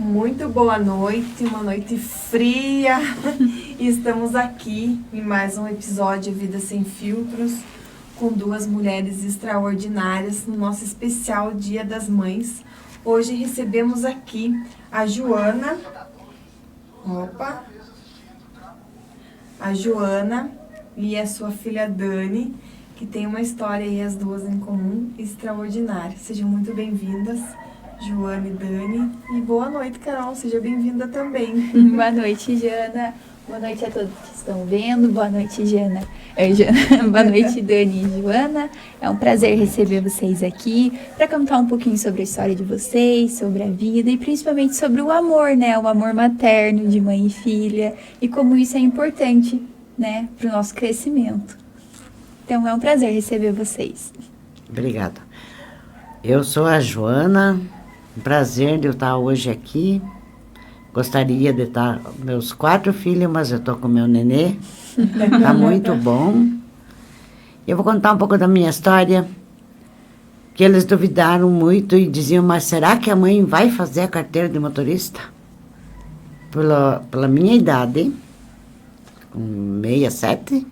Muito boa noite, uma noite fria. Estamos aqui em mais um episódio Vida Sem Filtros, com duas mulheres extraordinárias no nosso especial Dia das Mães. Hoje recebemos aqui a Joana. A Joana e a sua filha Dani, que tem uma história aí, as duas em comum, extraordinária. Sejam muito bem-vindas, Joana e Dani. E boa noite, Carol. Seja bem-vinda também. Boa noite, Jana. Boa noite a todos que estão vendo. Boa noite, Jana. Boa noite, Dani e Joana. É um prazer receber vocês aqui para contar um pouquinho sobre a história de vocês, sobre a vida e principalmente sobre o amor, né? O amor materno de mãe e filha e como isso é importante, né, para o nosso crescimento. Então é um prazer receber vocês. Obrigada. Eu sou a Joana. Um prazer de eu estar hoje aqui. Gostaria de estar com meus 4 filhos, mas eu estou com meu nenê. Está muito bom. Eu vou contar um pouco da minha história, que eles duvidaram muito e diziam, mas será que a mãe vai fazer a carteira de motorista? Pela minha idade, com 67.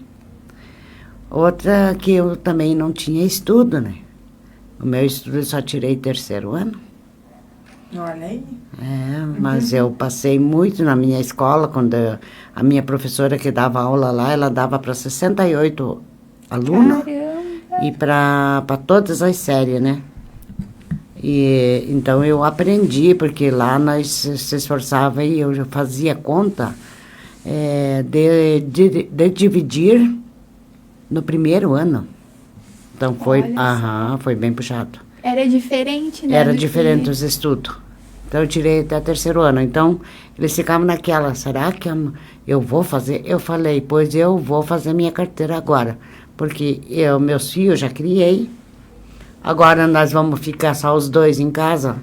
Outra que eu também não tinha estudo, né? O meu estudo eu só tirei 3º ano. Olha aí. Mas eu passei muito na minha escola, quando a minha professora que dava aula lá, ela dava para 68 alunos. Caramba. E para todas as séries, né? E então eu aprendi, porque lá nós se esforçava e eu já fazia conta de dividir no 1º ano. Então foi bem puxado. Era diferente, né? Era diferente os estudos. Então eu tirei até 3º ano. Então eles ficavam naquela, será que eu vou fazer? Eu falei, pois eu vou fazer minha carteira agora. Porque meus filhos já criei. Agora nós vamos ficar só os 2 em casa.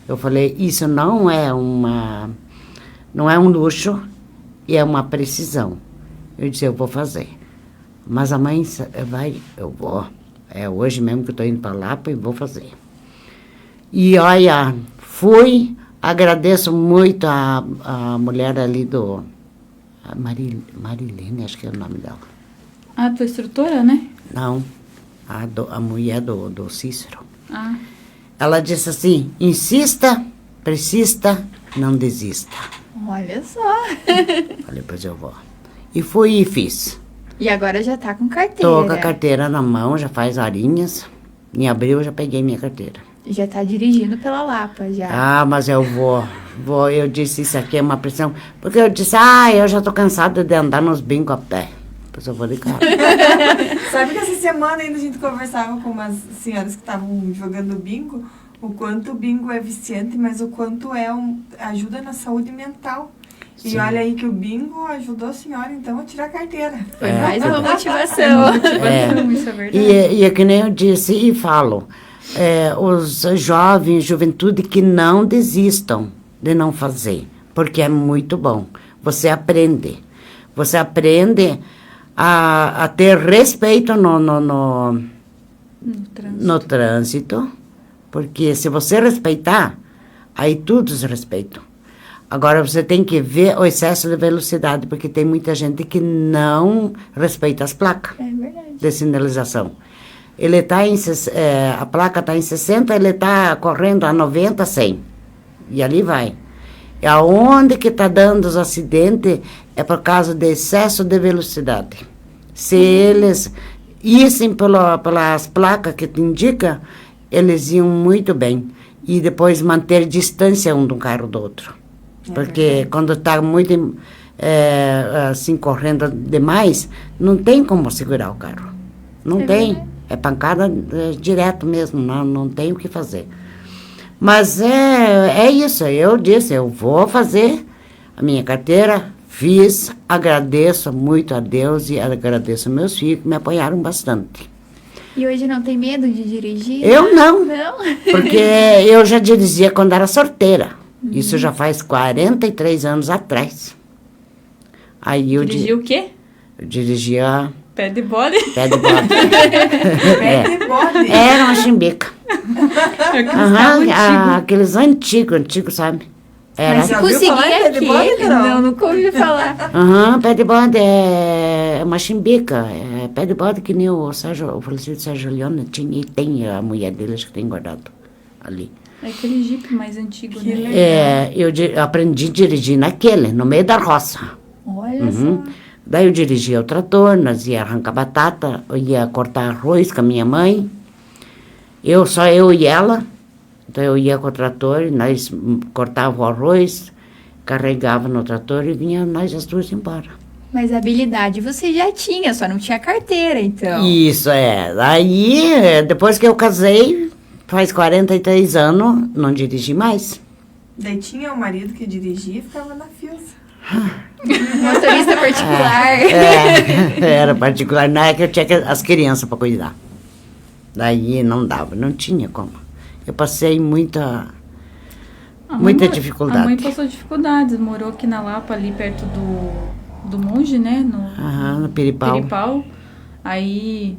Eu falei, isso não é um luxo e é uma precisão. Eu disse, eu vou fazer. Mas a mãe vai, eu vou. É hoje mesmo que eu estou indo para lá e vou fazer. E olha, fui, agradeço muito a mulher ali a Marilene, acho que é o nome dela. A tua instrutora, né? Não, a mulher do Cícero. Ah. Ela disse assim, insista, persista, não desista. Olha só. Falei, pois eu vou. E fui e fiz. E agora já tá com carteira. Tô com a carteira na mão, já faz horinhas. Em abril eu já peguei minha carteira. Já tá dirigindo pela Lapa, já. Ah, mas eu vou. Eu disse, isso aqui é uma pressão. Porque eu disse, eu já tô cansada de andar nos bingos a pé. Depois eu vou de carro. Sabe que essa semana ainda a gente conversava com umas senhoras que estavam jogando bingo, o quanto o bingo é viciante, mas o quanto ajuda na saúde mental. Sim. E olha aí que o bingo ajudou a senhora, então, a tirar a carteira. Foi mais uma motivação. Isso é verdade. E é que nem eu disse e falo, os jovens, juventude, que não desistam de não fazer, porque é muito bom. Você aprende. Você aprende a ter respeito no trânsito, porque se você respeitar, aí todos respeitam. Agora, você tem que ver o excesso de velocidade, porque tem muita gente que não respeita as placas de sinalização. Ele tá a placa está em 60, ele está correndo a 90, 100. E ali vai. E aonde que está dando os acidentes é por causa de excesso de velocidade. Se eles issem pelas placas que te indicam, eles iam muito bem. E depois manter distância um do carro do outro. Porque quando está muito assim, correndo demais, não tem como segurar o carro. Não tem. É pancada direto mesmo, não tem o que fazer. Mas é isso, eu disse, eu vou fazer a minha carteira, fiz, agradeço muito a Deus e agradeço a meus filhos que me apoiaram bastante. E hoje não tem medo de dirigir? Eu não, porque eu já dirigia quando era solteira. Isso já faz 43 anos atrás. Aí eu dirigia o quê? Eu dirigia... Pé de bode? Pé de bode. Pé de bode? Era uma chimbica. Aqueles antigos, sabe? Era. Mas se Já ouviu conseguir falar em pé de aqui... bode, Carol? Não, nunca ouvi falar. Aham, pé de bode é uma chimbica. É pé de bode que nem o falecido Sérgio Leone tinha e tem a mulher dele, acho que tem guardado ali. É aquele Jeep mais antigo, Que né? legal. Eu aprendi a dirigir naquele, no meio da roça. Olha Uhum. só. Daí eu dirigia o trator, nós ia arrancar batata, eu ia cortar arroz com a minha mãe. Só eu e ela. Então eu ia com o trator, nós cortava o arroz, carregava no trator e vinha nós as duas embora. Mas a habilidade você já tinha, só não tinha carteira, então. Isso é. Aí, depois que eu casei, faz 43 anos, não dirigi mais. Daí tinha o marido que dirigia e ficava na Filsa. Motorista particular. Era particular, não é que eu tinha as crianças para cuidar. Daí não dava, não tinha como. Eu passei muita A mãe dificuldade. A mãe passou dificuldades, morou aqui na Lapa, ali perto do Monge, né? No Piripau. Piripau. Aí...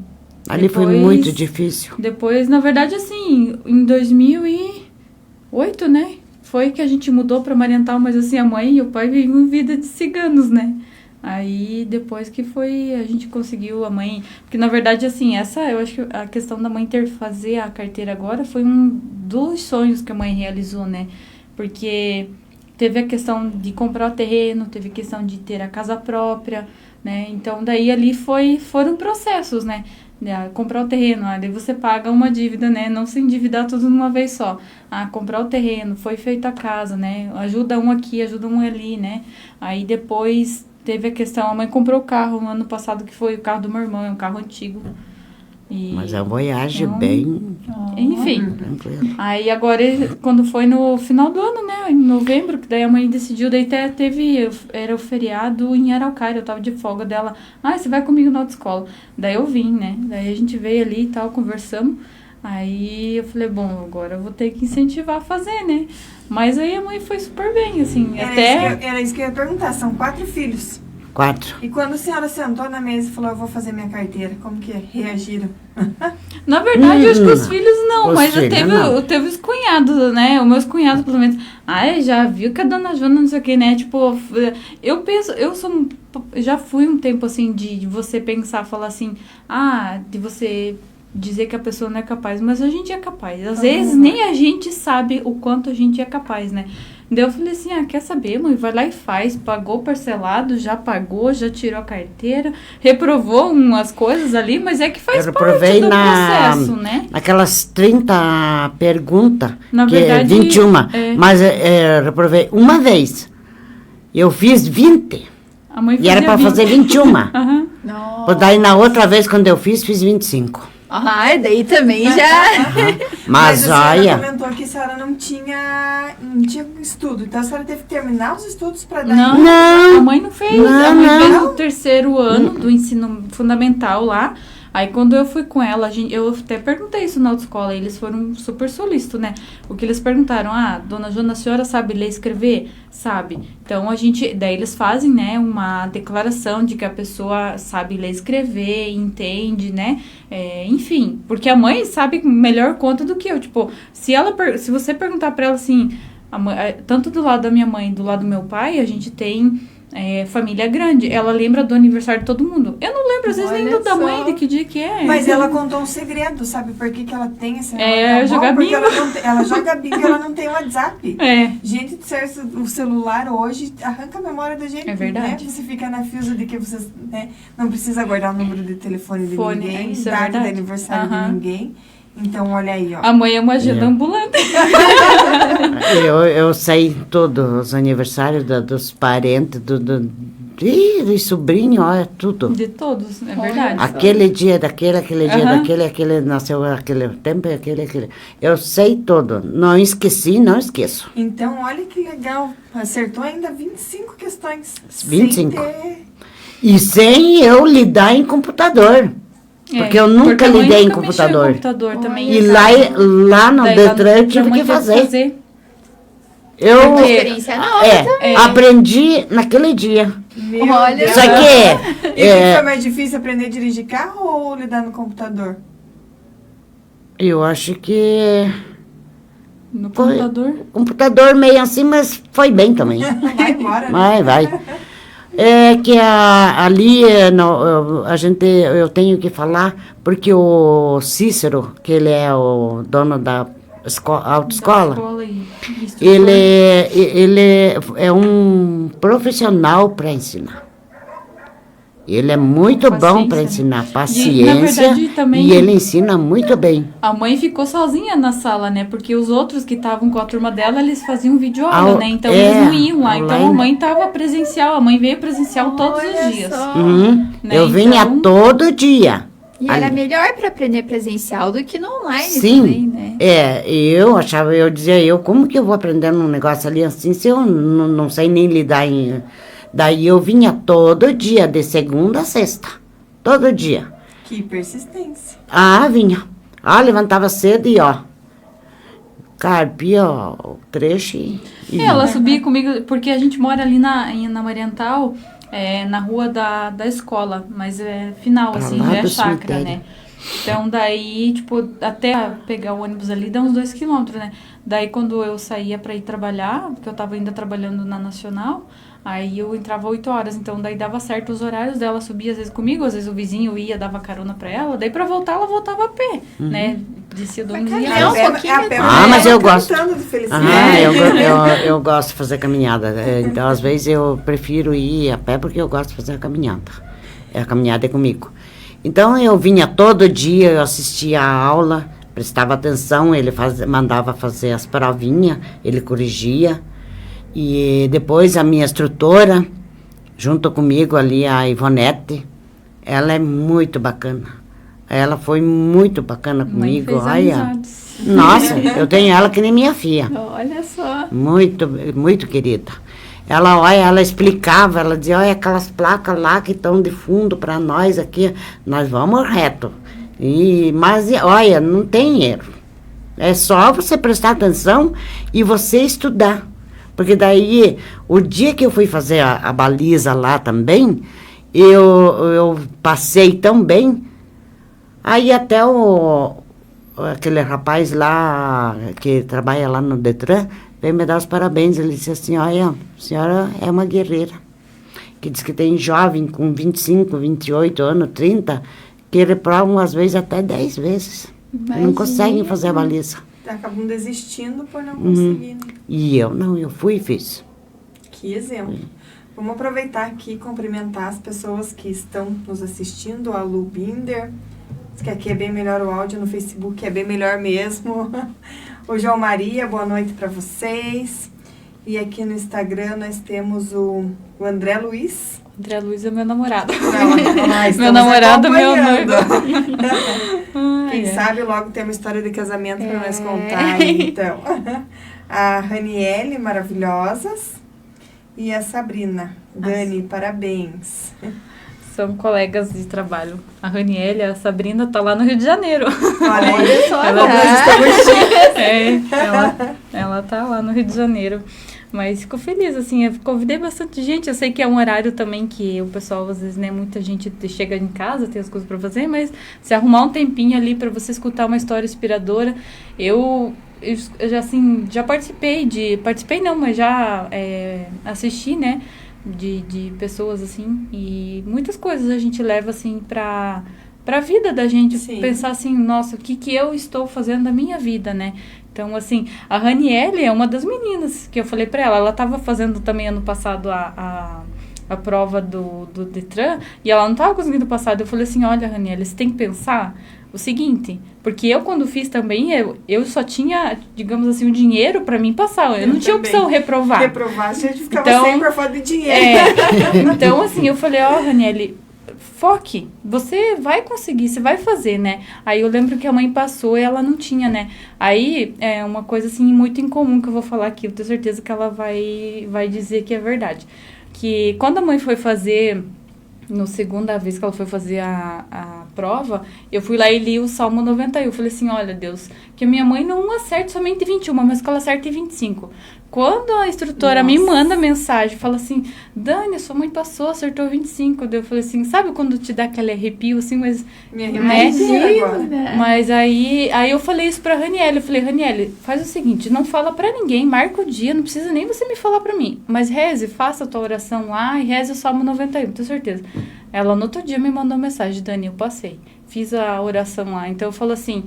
Ali foi depois- muito difícil. Depois, na verdade, assim, em 2008, né? Foi que a gente mudou pra Mariental, mas assim, a mãe e o pai viviam vida de ciganos, né? Aí, depois que foi, a gente conseguiu a mãe... Porque, na verdade, assim, eu acho que a questão da mãe fazer a carteira agora foi um dos sonhos que a mãe realizou, né? Porque teve a questão de comprar o terreno, teve a questão de ter a casa própria, né? Então, daí ali foram processos, né? Comprar o terreno, daí você paga uma dívida, né? Não se endividar tudo de uma vez só. Comprar o terreno, foi feita a casa, né? Ajuda um aqui, ajuda um ali, né? Aí depois teve a questão, a mãe comprou o carro no ano passado, que foi o carro do meu irmão, é um carro antigo. Mas a Voyage Então, bem Enfim. tranquila. Aí agora, quando foi no final do ano, né? Em novembro, que daí a mãe decidiu, daí até era o feriado em Araucária, eu tava de folga dela. Você vai comigo na autoescola. Daí eu vim, né? Daí a gente veio ali e tal, conversamos. Aí eu falei, bom, agora eu vou ter que incentivar a fazer, né? Mas aí a mãe foi super bem, assim, Era isso que eu ia perguntar. São 4 filhos. 4. E quando a senhora sentou na mesa e falou, eu vou fazer minha carteira, como que reagiram? Na verdade, eu acho que os filhos não, Os mas filhos não. teve os cunhados, né? Os meus cunhados, pelo menos. Já viu que a dona Joana, não sei o que, né? Tipo, eu penso, já fui um tempo assim de você pensar, falar assim, de você dizer que a pessoa não é capaz, mas a gente é capaz. Às vezes nem a gente sabe o quanto a gente é capaz, né? Daí eu falei assim, quer saber, mãe? Vai lá e faz. Pagou parcelado, já pagou, já tirou a carteira, reprovou umas coisas ali, mas é que faz Eu parte reprovei do processo, né? Aquelas 30 perguntas, Na que verdade, é 21, é. mas eu reprovei uma vez. Eu fiz 20, A mãe e era fazia para fazer 21. Aham. Nossa. Daí na outra vez, quando eu fiz 25. Daí também já... Mas a senhora olha, comentou que a senhora não tinha estudo. Então a senhora teve que terminar os estudos para dar... Não, Não. a mãe não fez. Não, A mãe fez não. o terceiro ano do ensino fundamental lá. Aí quando eu fui com ela, eu até perguntei isso na autoescola, eles foram super solícitos, né? O que eles perguntaram, dona Joana, a senhora sabe ler e escrever? Sabe. Então daí eles fazem, né, uma declaração de que a pessoa sabe ler e escrever, entende, né? Enfim, porque a mãe sabe melhor conta do que eu. Tipo, se você perguntar pra ela assim, tanto do lado da minha mãe e do lado do meu pai, a gente tem... família grande, ela lembra do aniversário de todo mundo. Eu não lembro, às vezes, nem Olha do da só. mãe, de que dia que é. Mas ela contou um segredo, sabe por que ela tem esse jogar Porque bingo. ela joga bingo e ela não tem WhatsApp. É. Gente, o celular hoje arranca a memória da gente. É verdade. Né? Você fica na fila de que você não precisa guardar o número de telefone de ninguém, isso é data de verdade. aniversário Aham. de ninguém. Então, olha aí, ó. A mãe é uma agenda ambulante. eu sei todos os aniversários dos parentes, do sobrinho, olha, tudo. De todos, é verdade. Aquele dia daquele, aquele dia Aham. daquele, aquele nasceu aquele tempo, aquele. Eu sei tudo. Não esqueci, não esqueço. Então, olha que legal. Acertou ainda 25 questões. 25. Sem ter... E sem eu lidar em computador. Porque eu nunca porque a mãe lidei em nunca mexeu computador. computador também. E lá no Daí, Detran eu a tive mãe que teve fazer. Eu Uma experiência nova também. aprendi naquele dia. Meu Olha Deus. Só que E o que foi mais difícil, aprender a dirigir carro ou lidar no computador? eu acho que No Foi. computador? Computador meio assim, mas foi bem também. Vai embora, né? Vai. É que ali eu tenho que falar, porque o Cícero, que ele é o dono da autoescola, Da escola e instrutor. ele é um profissional para ensinar. Ele é muito bom Paciência, para né? ensinar, E, paciência, na verdade, também- e ele ensina muito bem. A mãe ficou sozinha na sala, né? Porque os outros que estavam com a turma dela, eles faziam videoaula, né? Então eles não iam lá. Então a online. mãe tava presencial, a mãe veio presencial todos Olha os dias. só. Uhum. Né, Eu vinha então- todo dia. E era Ali. melhor para aprender presencial do que no online Sim, também, né? eu dizia, como que eu vou aprender um negócio ali assim, se eu não sei nem lidar em... Daí eu vinha todo dia, de segunda a sexta, todo dia. Que persistência. Vinha. Levantava cedo e, carpia o trecho e Ela subia comigo, porque a gente mora ali na Mariental, na rua da escola, mas é final, Pra assim, lá já é do chácara, cemitério. né? Então, daí, tipo, até pegar o ônibus ali dá uns 2 quilômetros, né? Daí, quando eu saía pra ir trabalhar, porque eu tava ainda trabalhando na Nacional, aí eu entrava 8 horas, então daí dava certo os horários dela, subia às vezes comigo, às vezes o vizinho ia, dava carona pra ela, daí pra voltar ela voltava a pé, né? Descia do ônibus e cadê ia. um pouquinho a pé, mas eu gosto. cantando de felicidade. eu gosto de fazer caminhada. Então, às vezes, eu prefiro ir a pé porque eu gosto de fazer a caminhada. A caminhada é comigo. Então, eu vinha todo dia, eu assistia a aula, prestava atenção, ele mandava fazer as provinhas, ele corrigia. E depois a minha instrutora, junto comigo ali, a Ivonete, ela é muito bacana. Ela foi muito bacana Mãe comigo. fez Olha, amizades. nossa, eu tenho ela que nem minha filha. Olha só. Muito, muito querida. Ela explicava, ela dizia, olha, aquelas placas lá que estão de fundo para nós aqui, nós vamos reto. Mas, olha, não tem erro. É só você prestar atenção e você estudar. Porque daí, o dia que eu fui fazer a baliza lá também, eu passei tão bem, aí até aquele rapaz lá, que trabalha lá no Detran, veio me dar os parabéns. Ele disse assim, olha, a senhora é uma guerreira. Que diz que tem jovem com 25, 28 anos, 30, que reprovam às vezes até 10 vezes. Não conseguem fazer a baliza. Acabam desistindo por não conseguir, né? E eu fui e fiz. Que exemplo. Vamos aproveitar aqui e cumprimentar as pessoas que estão nos assistindo. A Lu Binder, diz que aqui é bem melhor o áudio, no Facebook é bem melhor mesmo. O João Maria, boa noite para vocês. E aqui no Instagram nós temos o André Luiz. André Luiz é meu namorado. Nós Meu estamos namorado, meu acompanhando. noivo. Quem sabe logo tem uma história de casamento para nós contar aí, então. A Raniele, maravilhosas. E a Sabrina. Dani, parabéns. São colegas de trabalho. A Raniele, a Sabrina, tá lá no Rio de Janeiro. Olha só, ela, né? nós estamos Ela tá lá no Rio de Janeiro. Mas fico feliz, assim, eu convidei bastante gente. Eu sei que é um horário também que o pessoal, às vezes, né, muita gente chega em casa, tem as coisas pra fazer, mas se arrumar um tempinho ali pra você escutar uma história inspiradora, eu já, assim, já participei não, mas já assisti, né, de pessoas, assim, e muitas coisas a gente leva, assim, pra vida da gente. Sim. Pensar assim, nossa, o que eu estou fazendo da minha vida, né? Então, assim, a Raniele é uma das meninas que eu falei pra ela. Ela estava fazendo também ano passado a prova do Detran e ela não estava conseguindo passar. Eu falei assim, olha, Raniele, você tem que pensar o seguinte, porque eu quando fiz também, eu só tinha, digamos assim, o dinheiro pra mim passar. Eu não tinha também. opção reprovar. Reprovar, a gente ficava Então, sempre por falta de dinheiro. Então, assim, eu falei, ó, Raniele, foque, você vai conseguir, você vai fazer, né? Aí eu lembro que a mãe passou e ela não tinha, né? Aí é uma coisa, assim, muito incomum que eu vou falar aqui, eu tenho certeza que ela vai dizer que é verdade. Que quando a mãe foi fazer, no segunda vez que ela foi fazer a prova, eu fui lá e li o Salmo 91. Eu falei assim, olha, Deus, que a minha mãe não acerte somente 21, mas que ela acerte 25. Quando a instrutora me manda mensagem, fala assim, Dani, sua mãe passou, acertou 25. Daí eu falei assim, sabe quando te dá aquele arrepio, assim, mas... Imagina. Mas aí eu falei isso pra Raniele. Eu falei, Raniele, faz o seguinte, não fala pra ninguém, marca o dia, não precisa nem você me falar pra mim. Mas reze, faça a tua oração lá e reze o Salmo 91, tenho certeza. Ela no outro dia me mandou mensagem, Dani, eu passei, fiz a oração lá. Então eu falo assim,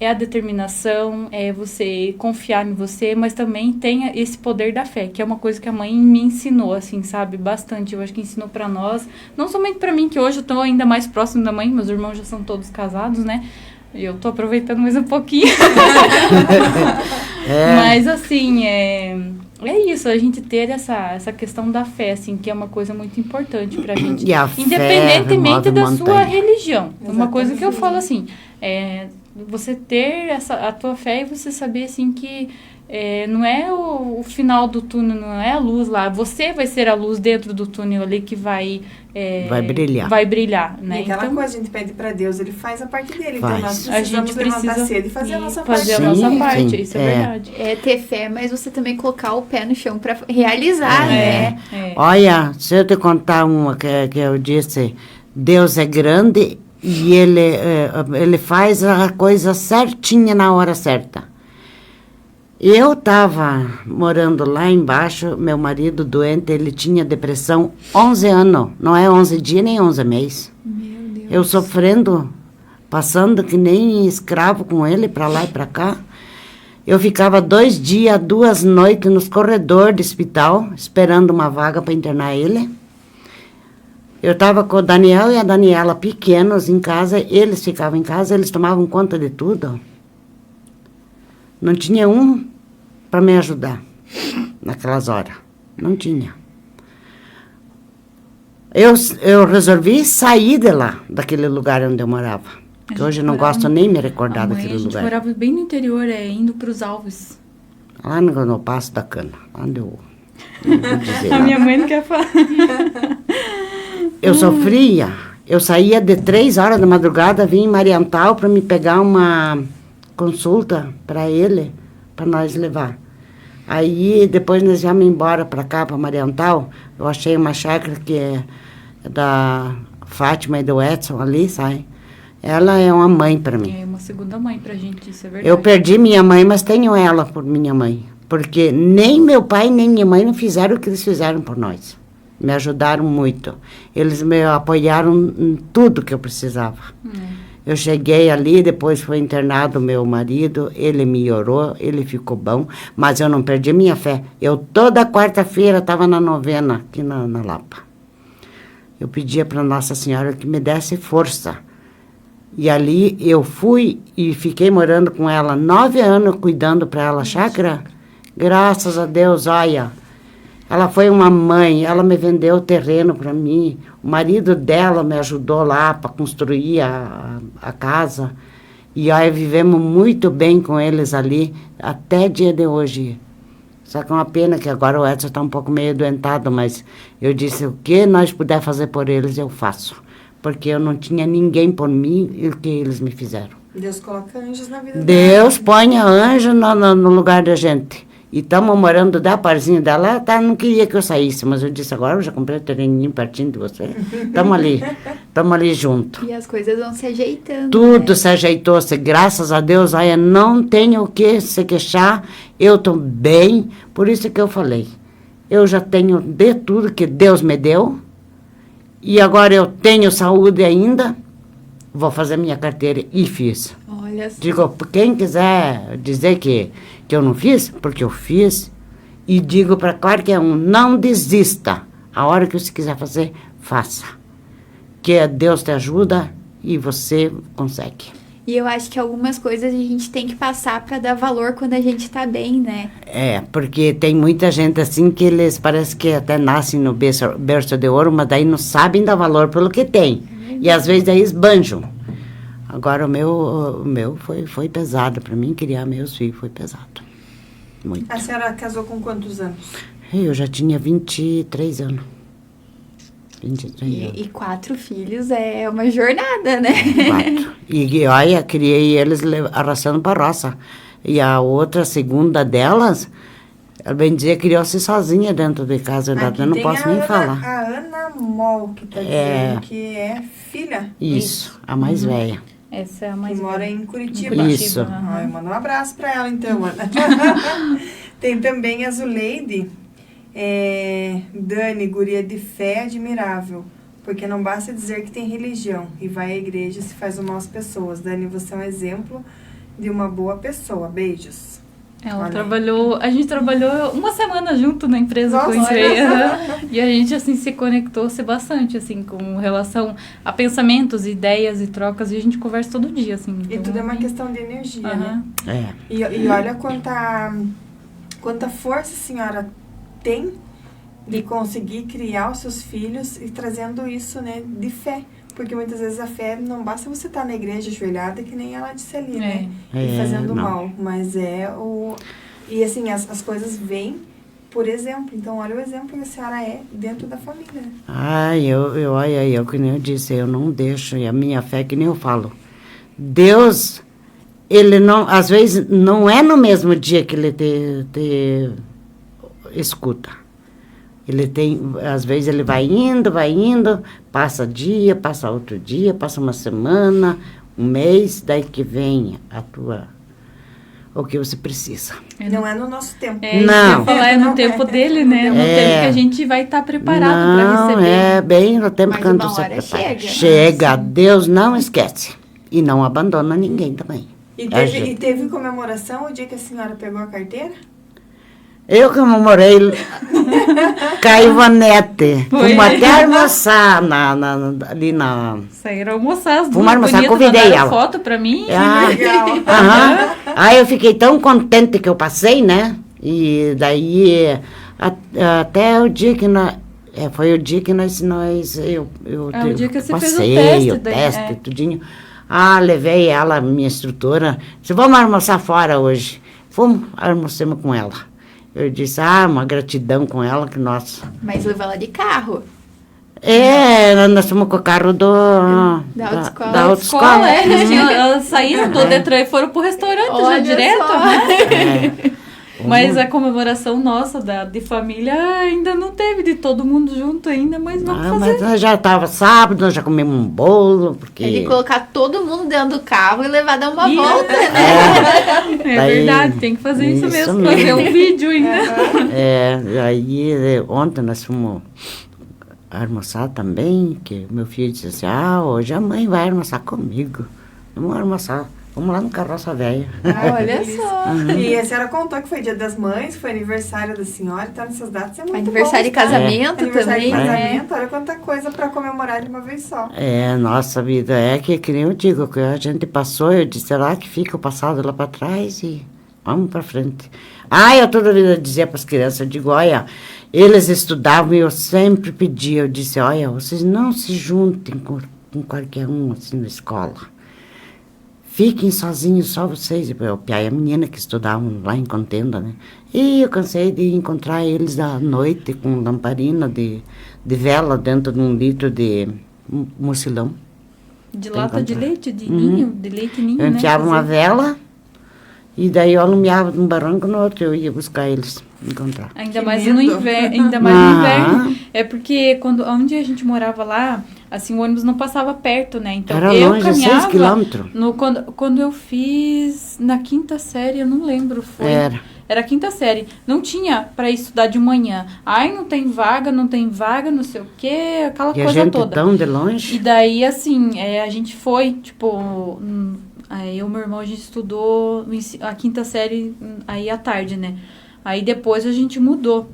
é a determinação, é você confiar em você, mas também tem esse poder da fé, que é uma coisa que a mãe me ensinou, assim, sabe, bastante. Eu acho que ensinou pra nós, não somente pra mim, que hoje eu tô ainda mais próximo da mãe, meus irmãos já são todos casados, né? E eu tô aproveitando mais um pouquinho. Mas, assim, é isso, a gente ter essa questão da fé, assim, que é uma coisa muito importante pra gente. E a independentemente fé da remove sua montanha. religião. Exatamente. Uma coisa que eu falo, assim, você ter a tua fé e você saber, assim, que não é o final do túnel, não é a luz lá. Você vai ser a luz dentro do túnel ali que vai brilhar. Vai brilhar, né? E aquela então, coisa, a gente pede pra Deus, ele faz a parte dele. Faz. Então nós a precisamos gente levantar precisa cedo e fazer a nossa parte. fazer a Sim, nossa parte, sim, isso é verdade. É ter fé, mas você também colocar o pé no chão pra realizar, né? Olha, se eu te contar uma que eu disse, Deus é grande e ele faz a coisa certinha na hora certa. Eu estava morando lá embaixo, meu marido doente, ele tinha depressão 11 anos, não é 11 dias nem 11 meses. Meu Deus. Eu sofrendo, passando que nem escravo com ele para lá e para cá. Eu ficava 2 dias, 2 noites nos corredores do hospital, esperando uma vaga para internar ele. Eu estava com o Daniel e a Daniela pequenos em casa, eles ficavam em casa, eles tomavam conta de tudo. Não tinha um para me ajudar naquelas horas. Não tinha. Eu resolvi sair de lá, daquele lugar onde eu morava. Porque hoje eu não gosto nem me recordar daquele A gente lugar. morava bem no interior, indo para os Alves. Lá no Passo da Cana. Lá onde eu... não vou dizer A lá. minha mãe não quer falar. Eu sofria. Eu saía de 3 horas da madrugada, vim em Mariantal para me pegar uma consulta para ele, para nós levar. Aí, depois nós viemos embora para cá, para Mariantal. Eu achei uma chácara que é da Fátima e do Edson ali, sabe? Ela é uma mãe para mim. É uma segunda mãe pra gente, isso é verdade. Eu perdi minha mãe, mas tenho ela por minha mãe. Porque nem meu pai, nem minha mãe não fizeram o que eles fizeram por nós. Me ajudaram muito. Eles me apoiaram em tudo que eu precisava. Eu cheguei ali, depois foi internado meu marido, ele melhorou, ele ficou bom, mas eu não perdi minha fé. Eu toda quarta-feira estava na novena aqui na Lapa. Eu pedia para Nossa Senhora que me desse força. E ali eu fui e fiquei morando com ela 9 anos, cuidando para ela a chácara. Graças a Deus, olha, ela foi uma mãe, ela me vendeu o terreno para mim. O marido dela me ajudou lá para construir a casa. E aí vivemos muito bem com eles ali, até dia de hoje. Só que é uma pena que agora o Edson está um pouco meio doentado, mas eu disse, o que nós puder fazer por eles, eu faço. Porque eu não tinha ninguém por mim e o que eles me fizeram. Deus coloca anjos na vida Deus põe anjo no lugar da gente. E estamos morando da parzinho dela, tá, não queria que eu saísse, mas eu disse, agora eu já comprei o terreninho pertinho de você. Estamos ali junto. E as coisas vão se ajeitando. Tudo né? se ajeitou-se, graças a Deus, olha, não tenho o que se queixar, eu estou bem, por isso que eu falei. Eu já tenho de tudo que Deus me deu, e agora eu tenho saúde ainda, vou fazer minha carteira e fiz. Olha só. Digo, quem quiser dizer que eu não fiz, porque eu fiz, e digo para qualquer um, não desista. A hora que você quiser fazer, faça. Que Deus te ajuda e você consegue. E eu acho que algumas coisas a gente tem que passar para dar valor quando a gente tá bem, né? É, porque tem muita gente assim que eles parece que até nascem no berço de ouro, mas daí não sabem dar valor pelo que tem. E às vezes daí esbanjam. Agora o meu foi pesado. Para mim, criar meus filhos foi pesado. Muito. A senhora casou com quantos anos? Eu já tinha 23 anos. 23 anos. E 4 filhos é uma jornada, né? 4. E olha, criei eles arrastando para roça. E a outra, segunda delas, ela bem dizer, criou-se sozinha dentro de casa. Aqui Eu não tem posso a nem Ana, falar. A Ana Mol, que tá dizendo que é filha. Isso, a mais velha. Essa é a Que mais mora velha. em Curitiba. Isso. Ah, eu mando um abraço pra ela, então, Ana. Tem também a Zuleide. Dani, guria de fé admirável. Porque não basta dizer que tem religião e vai à igreja e se faz mal às pessoas. Dani, você é um exemplo de uma boa pessoa. Beijos. Ela Olha. trabalhou, a gente trabalhou uma semana junto na empresa que eu Nossa, entrei. olha E a gente, assim, se conectou-se bastante, assim, com relação a pensamentos, ideias e trocas. E a gente conversa todo dia, assim. E então, tudo é uma questão de energia, Aham. né? É. E olha quanta força a senhora tem de conseguir criar os seus filhos e trazendo isso, né, de fé. Porque muitas vezes a fé não basta você estar na igreja ajoelhada, que nem ela disse ali, né? E fazendo não. mal. Mas E assim, as coisas vêm por exemplo. Então, olha o exemplo que a senhora é dentro da família, né? Eu, que nem eu disse, eu não deixo, e a minha fé, que nem eu falo. Deus, ele não, às vezes, não é no mesmo dia que ele te escuta. Ele tem, às vezes ele vai indo, passa dia, passa outro dia, passa uma semana, um mês, daí que vem o que você precisa. Não é no nosso tempo. Isso que eu Não. ia falar, é no tempo dele, né? No tempo que a gente vai estar preparado para receber. É bem no tempo Mas quando uma você hora prepara. chega. Chega, Deus não esquece. E não abandona ninguém também. E A teve, gente- e teve comemoração o dia que a senhora pegou a carteira? Eu comemorei com a Ivonete. Foi. Fomos até almoçar ali na... Saíram almoçar, as duas Vamos almoçar, bonitas, convidei mandaram ela. foto pra mim. Ah, Legal. aham. Aí eu fiquei tão contente que eu passei, né? E daí, até o dia que nós... foi o dia que eu o dia que você fez o passei, teste o daí, teste, tudinho. Levei ela, minha instrutora, disse, vamos almoçar fora hoje. Fomos, almoçamos com ela. Eu disse, uma gratidão com ela, que nossa. Mas levou ela de carro. Nós fomos com o carro Da autoescola. da autoescola. Elas saíram do Detran e foram pro restaurante já Olha direto. só. Né? É. Mas a comemoração nossa de família ainda não teve, de todo mundo junto ainda, mas vamos fazer. Mas nós já estava sábado, nós já comemos um bolo, porque... Ele colocar todo mundo dentro do carro e levar dar uma Isso. volta. É Daí- verdade, tem que fazer isso Isso mesmo, mesmo. fazer um vídeo ainda. Aí ontem nós fomos almoçar também, que meu filho disse assim, hoje a mãe vai almoçar comigo. Vamos almoçar, vamos lá no Carroça Velha. Olha só. E a senhora contou que foi dia das mães, foi aniversário da senhora, então nessas datas é muito Aniversário bom, e tá? casamento Aniversário também, e né? casamento, olha quanta coisa pra comemorar de uma vez só. Nossa vida, que nem eu digo, que a gente passou, eu disse, será que fica o passado lá para trás e vamos para frente. Eu toda vida dizia para as crianças, eu digo, olha, eles estudavam e eu sempre pedia, eu disse, olha, vocês não se juntem com qualquer um assim na escola. Fiquem sozinhos, só vocês. O pai e a menina que estudavam lá em Contenda, né? E eu cansei de encontrar eles à noite com lamparina de vela dentro de um litro de mucilão. De Tem lata de contra- leite, de ninho, de leite ninho, Eu né? enfiava uma fazer. vela e daí eu alumiava de um barranco no outro, eu ia buscar eles, encontrar. Ainda Que mais lindo. no inverno, ainda mais no Ah. inverno. É porque onde a gente morava lá, assim, o ônibus não passava perto, né? Então Era eu longe, caminhava 6 quilômetros. quando eu fiz na quinta série, eu não lembro, foi. Era a quinta série. Não tinha para estudar de manhã. Não tem vaga, não tem sei o quê, aquela E a coisa gente toda. tão de E longe. daí, assim, a gente foi, tipo, aí eu e meu irmão, a gente estudou a quinta série aí à tarde, né? Aí depois a gente mudou.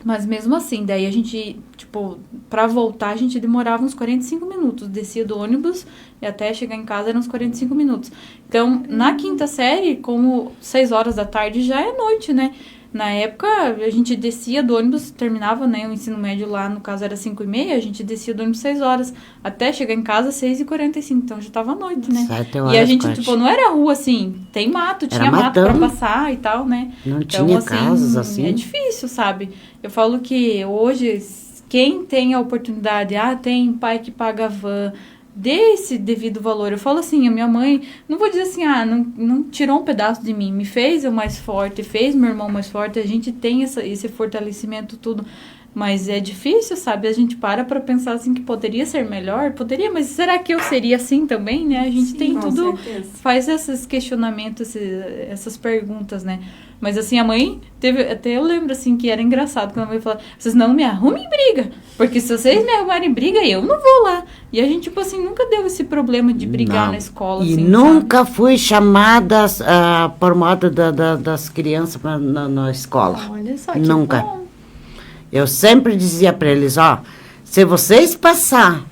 Mas mesmo assim, daí a gente, tipo, pra voltar a gente demorava uns 45 minutos. Descia do ônibus e até chegar em casa eram uns 45 minutos. Então, na quinta série, como 6 horas da tarde já é noite, né? Na época, a gente descia do ônibus, terminava, né, o ensino médio lá, no caso era 5h30, a gente descia do ônibus 6 horas, até chegar em casa 6h45, então já tava noite, né? 7 E a horas, gente, quase. tipo, não era rua assim, tem mato, Era tinha mato pra matão. passar e tal, né? Não Então, tinha assim, casas assim. é difícil, sabe? Eu falo que hoje, quem tem a oportunidade, tem pai que paga van, dê esse devido valor. Eu falo assim, a minha mãe, não vou dizer assim, não tirou um pedaço de mim, me fez eu mais forte, fez meu irmão mais forte, a gente tem esse fortalecimento, tudo, mas é difícil, sabe? A gente para pensar assim que poderia ser melhor, poderia, mas será que eu seria assim também, né? A gente Sim, tem com tudo, certeza. faz esses questionamentos, essas perguntas, né? Mas assim, a mãe teve, até eu lembro assim que era engraçado quando a mãe falava, vocês não me arrumem briga, porque se vocês me arrumarem briga, eu não vou lá. E a gente, tipo assim, nunca deu esse problema de brigar Não. na escola, E assim, nunca fui chamada por modo das crianças na escola. Olha só, que Nunca. bom. Eu sempre dizia para eles, se vocês passar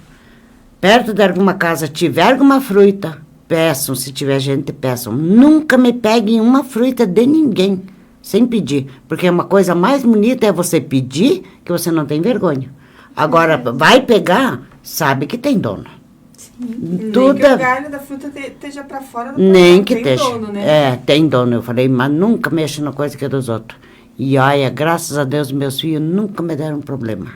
perto de alguma casa, tiver alguma fruta, peçam, se tiver gente, peçam. Nunca me peguem uma fruta de ninguém, sem pedir. Porque uma coisa mais bonita é você pedir, que você não tem vergonha. Agora, vai pegar, sabe que tem dono. Nem Tudo que o galho da fruta esteja pra fora do Nem portão, que tem esteja. dono, né? Tem dono. Eu falei, mas nunca mexa na coisa que é dos outros. E olha, graças a Deus, meus filhos nunca me deram problema.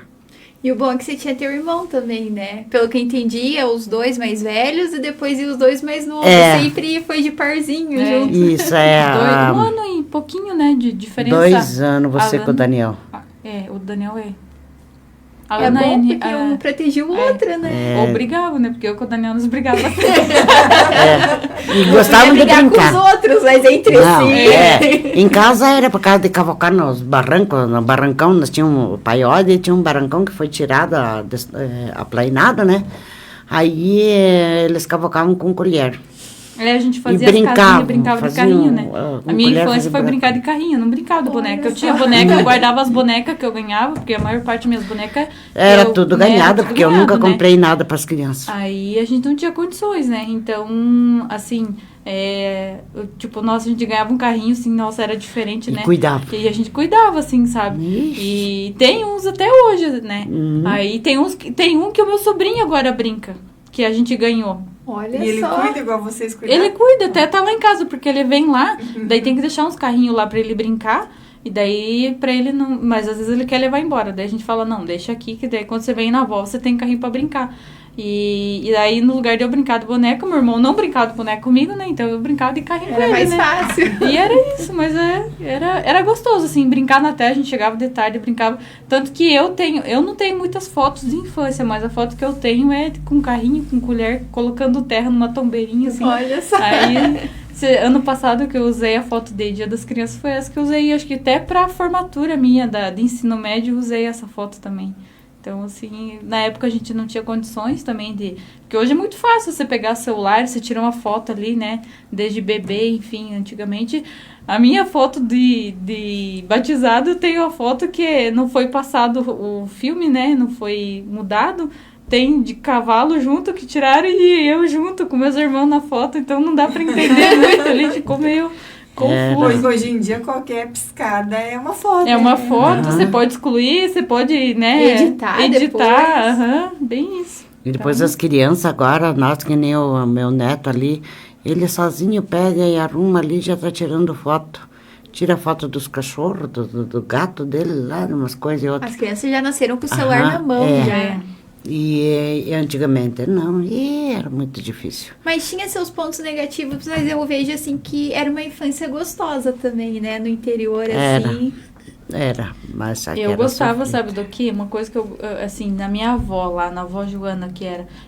E o bom é que você tinha teu irmão também, né? Pelo que eu entendi, os 2 mais velhos e depois os 2 mais novos. Sempre foi de parzinho junto. Isso Um é ano e pouquinho, né, de diferença. 2 anos você A com o Daniel. O Daniel é. A É Ana bom porque um protegia o outro, né? Ou brigava, né? Porque eu com o Daniel nos brigava. E gostavam de Brigar brincar. com os outros, mas entre Não, si. Em casa era por causa de cavocar nos barrancos. No barrancão, nós tínhamos o paiode e tinha um barrancão que foi tirado, aplainado, né? Aí eles cavocavam com colher. A gente fazia E as casinhas, brincava de faziam, carrinho, né? com A minha colher, infância fazia foi buraco. brincar de carrinho, não brincava de boneca. Eu tinha só. boneca, eu guardava as bonecas que eu ganhava, porque a maior parte das minhas bonecas... Era eu, tudo né, ganhado, tudo porque eu ganhado, nunca né? comprei nada para as crianças. Aí a gente não tinha condições, né? Então, assim, nossa, a gente ganhava um carrinho, assim, nossa, era diferente, E né? cuidava. E a gente cuidava, assim, sabe? Ixi. E tem uns até hoje, né? Uhum. Aí tem um que o meu sobrinho agora brinca, que a gente ganhou. Olha E ele só. cuida igual vocês cuidam? Ele cuida, até tá lá em casa, porque ele vem lá, daí tem que deixar uns carrinhos lá pra ele brincar, e daí pra ele não... Mas às vezes ele quer levar embora, daí a gente fala, não, deixa aqui, que daí quando você vem na avó, você tem carrinho pra brincar. E daí, no lugar de eu brincar de boneca, meu irmão não brincava de boneca comigo, né? Então eu brincava de carrinho com Era ele, mais né? fácil. E era isso, mas era gostoso, assim, brincar na terra, a gente chegava de tarde e brincava. Tanto que eu não tenho muitas fotos de infância, mas a foto que eu tenho é com carrinho, com colher, colocando terra numa tombeirinha, assim. Olha só. Aí, ano passado que eu usei a foto de Dia das Crianças, foi essa que eu usei, acho que até pra formatura minha de ensino médio, eu usei essa foto também. Então, assim, na época a gente não tinha condições também porque hoje é muito fácil você pegar celular, você tira uma foto ali, né? Desde bebê, enfim, antigamente. A minha foto de batizado, eu tenho a foto que não foi passado o filme, né? Não foi mudado. Tem de cavalo junto, que tiraram, e eu junto com meus irmãos na foto. Então não dá pra entender muito ali, ficou meio confuso. Hoje em dia, qualquer piscada é uma foto. É uma né? foto, você pode excluir, você pode, né? Editar depois. Bem isso. E depois as crianças agora, nós que nem o meu neto ali, ele sozinho pega e arruma ali, já tá tirando foto. Tira foto dos cachorros, do gato dele lá, umas coisas e outras. As crianças já nasceram com o celular Aham, na mão, é. já. E antigamente não, e era muito difícil. Mas tinha seus pontos negativos, mas eu vejo assim que era uma infância gostosa também, né? No interior, Era. assim. Era, mas aqui Eu era gostava, sofrido. sabe do que? Uma coisa que eu, assim, na minha avó lá, na avó Joana, que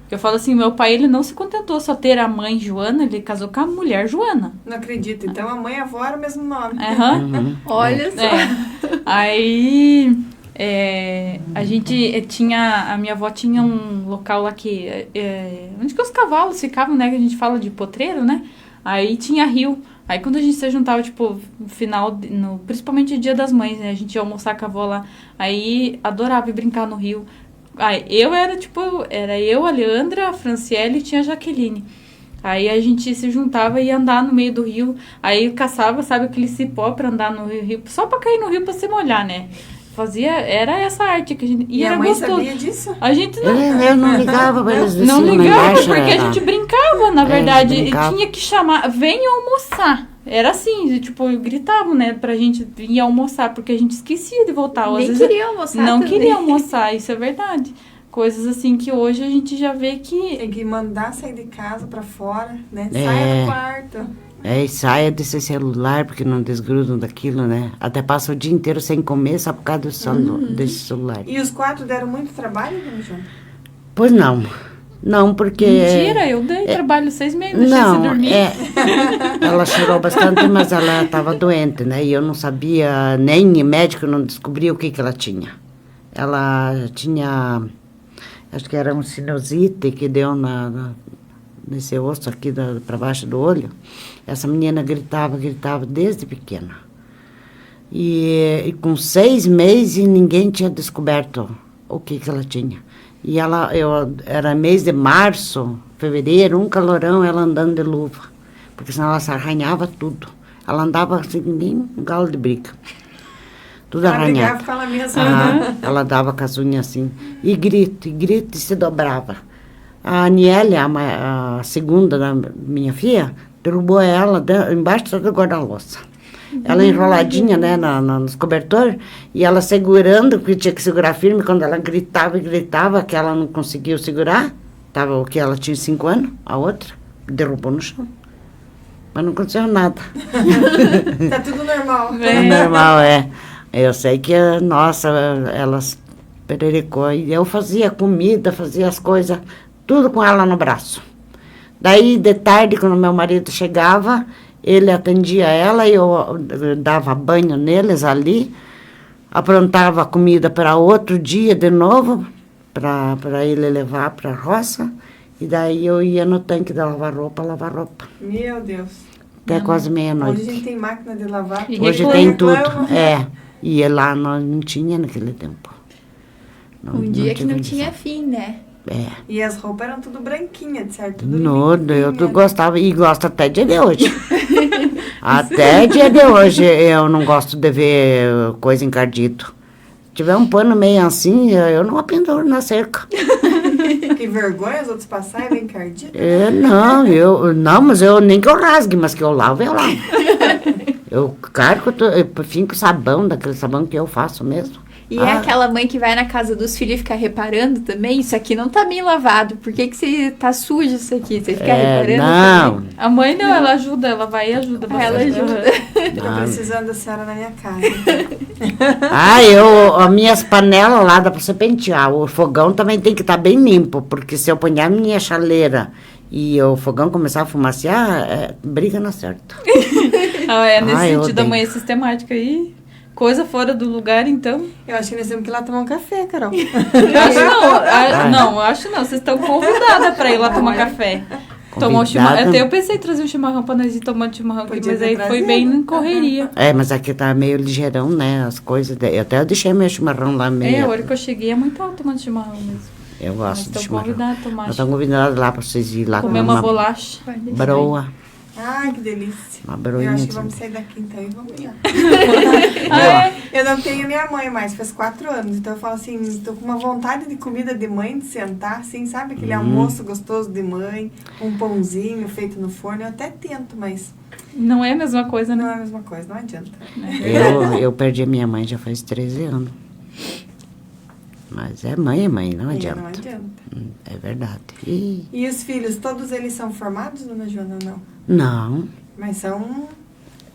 eu falo assim, meu pai, ele não se contentou só ter a mãe Joana, ele casou com a mulher Joana. Não acredito. Então, a mãe e a avó era o mesmo nome. Aham. Uhum. Olha só. Aí a gente a minha avó tinha um local lá onde que os cavalos ficavam, né? Que a gente fala de potreiro, né? Aí tinha rio. Aí quando a gente se juntava, tipo, no final, principalmente Dia das Mães, né? A gente ia almoçar com a avó lá. Aí adorava ir brincar no rio. Aí era eu, a Leandra, a Franciele e tinha a Jaqueline. Aí a gente se juntava e ia andar no meio do rio. Aí caçava, sabe, aquele cipó pra andar no rio, só pra cair no rio pra se molhar, né? Era essa arte que a gente... E era a mãe gostoso. sabia disso? A gente não... Eu não ligava para eles Não desciam lá ligava, embaixo, porque a era- gente brincava, na verdade. E brincava. tinha que chamar, venha almoçar. Era assim, tipo, gritavam, né, pra gente vir almoçar, porque a gente esquecia de voltar. Às Nem vezes queria almoçar não também. queria almoçar, isso é verdade. Coisas assim que hoje a gente já vê que... Tem que mandar sair de casa pra fora, né? É. Saia do quarto. É, e saia desse celular, porque não desgrudam daquilo, né? Até passa o dia inteiro sem comer, só por causa desse celular. E os 4 deram muito trabalho, dona Joana? Pois não. Não, porque... Mentira, eu dei trabalho 6 meses, deixei você Não, dormir. ela chorou bastante, mas ela estava doente, né? E eu não sabia, nem o médico não descobria o que ela tinha. Ela tinha, acho que era um sinusite que deu nesse osso aqui para baixo do olho. Essa menina gritava desde pequena. E com 6 meses ninguém tinha descoberto o que ela tinha. E era mês de março, fevereiro, um calorão, ela andando de luva. Porque senão ela se arranhava tudo. Ela andava assim, nem um galo de briga. Tudo Ela brigava arranhado. com ela mesma. Ela dava com as unhas assim. E grito, e se dobrava. A Aniele, a segunda da minha filha, derrubou ela embaixo do guarda-louça. Ela enroladinha, né, nos cobertores, e ela segurando, porque tinha que segurar firme, quando ela gritava, que ela não conseguiu segurar, tava o que ela tinha 5 anos, a outra, derrubou no chão. Mas não aconteceu nada. Tá tudo normal. É normal, é. Eu sei que, nossa, elas pererecou, e eu fazia comida, fazia as coisas, tudo com ela no braço. Daí, de tarde, quando meu marido chegava, ele atendia ela e eu dava banho neles ali, aprontava comida para outro dia de novo, para ele levar para a roça, e daí eu ia no tanque de lavar roupa. Meu Deus. Até quase Hoje a meia-noite. gente tem máquina de lavar. E Hoje reclama. tem tudo, e lá não tinha naquele tempo. Um dia que não condição. tinha fim, né? E as roupas eram tudo branquinha, de certo? Tudo Nudo, eu limpinha. gostava, e gosto até dia de hoje. Até dia de hoje eu não gosto de ver coisa encardida. Se tiver um pano meio assim, eu não apenduro na cerca. Que vergonha os outros passarem bem encardido. Não, mas nem que eu rasgue, mas que eu lavo. Eu cargo, eu finco sabão, daquele sabão que eu faço mesmo. E é aquela mãe que vai na casa dos filhos e fica reparando também, isso aqui não tá bem lavado, por que você tá sujo isso aqui? Você fica reparando Não, também? A mãe não, ela ajuda, ela vai e ajuda. Ela bastante. ajuda. Tô precisando da senhora na minha casa. As minhas panelas lá dá pra você pentear. O fogão também tem que estar bem limpo, porque se eu ponhar a minha chaleira e o fogão começar a fumaciar, briga não certo. Nesse eu sentido, a mãe é odeio. sistemática aí. Coisa fora do lugar, então. Eu acho que nós temos que ir lá tomar um café, Carol. Acho não. Vocês estão convidadas pra ir lá tomar café. Tomar um chimarrão. Convidada. Até eu pensei em trazer um chimarrão pra nós ir tomando chimarrão aqui, Podia mas ter aí foi trazido. bem em correria. Mas aqui tá meio ligeirão, né? As coisas. Eu deixei meu chimarrão lá A meio. hora que eu cheguei é muito alto tomando chimarrão mesmo. Eu Mas gosto de estão chimarrão. convidados a tomar Nós estamos convidados lá para vocês ir lá comer uma bolacha. Pode deixar. broa. Ai, que delícia. Uma Eu broinha. acho que de- vamos sair daqui então e vamos lá. Ah, Eu não tenho minha mãe mais, faz 4 anos. Então eu falo assim, tô com uma vontade de comida de mãe, de sentar, assim, sabe? Aquele almoço gostoso de mãe, um pãozinho feito no forno. Eu até tento, mas não é a mesma coisa, não né? é a mesma coisa, não adianta. Eu perdi a minha mãe já faz 13 anos. Mas é mãe, não adianta. Não adianta. É verdade. E E os filhos, todos eles são formados, dona Joana, ou não? não. Mas são...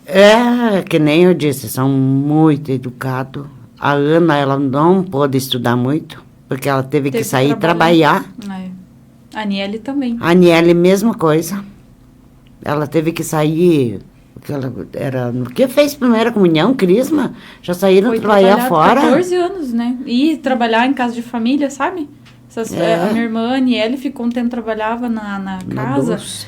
É, que nem eu disse, são muito educados. A Ana, ela não pôde estudar muito, porque ela teve que Teve que sair trabalhar. trabalhar. A Aniele também. A Aniele, mesma coisa. Ela teve que sair, porque ela era, no que fez primeira comunhão, crisma, já saíram Foi trabalhar fora. 14 anos, né? E trabalhar em casa de família, sabe? A minha irmã, a Aniele, ficou um tempo, trabalhava na casa. Dulce.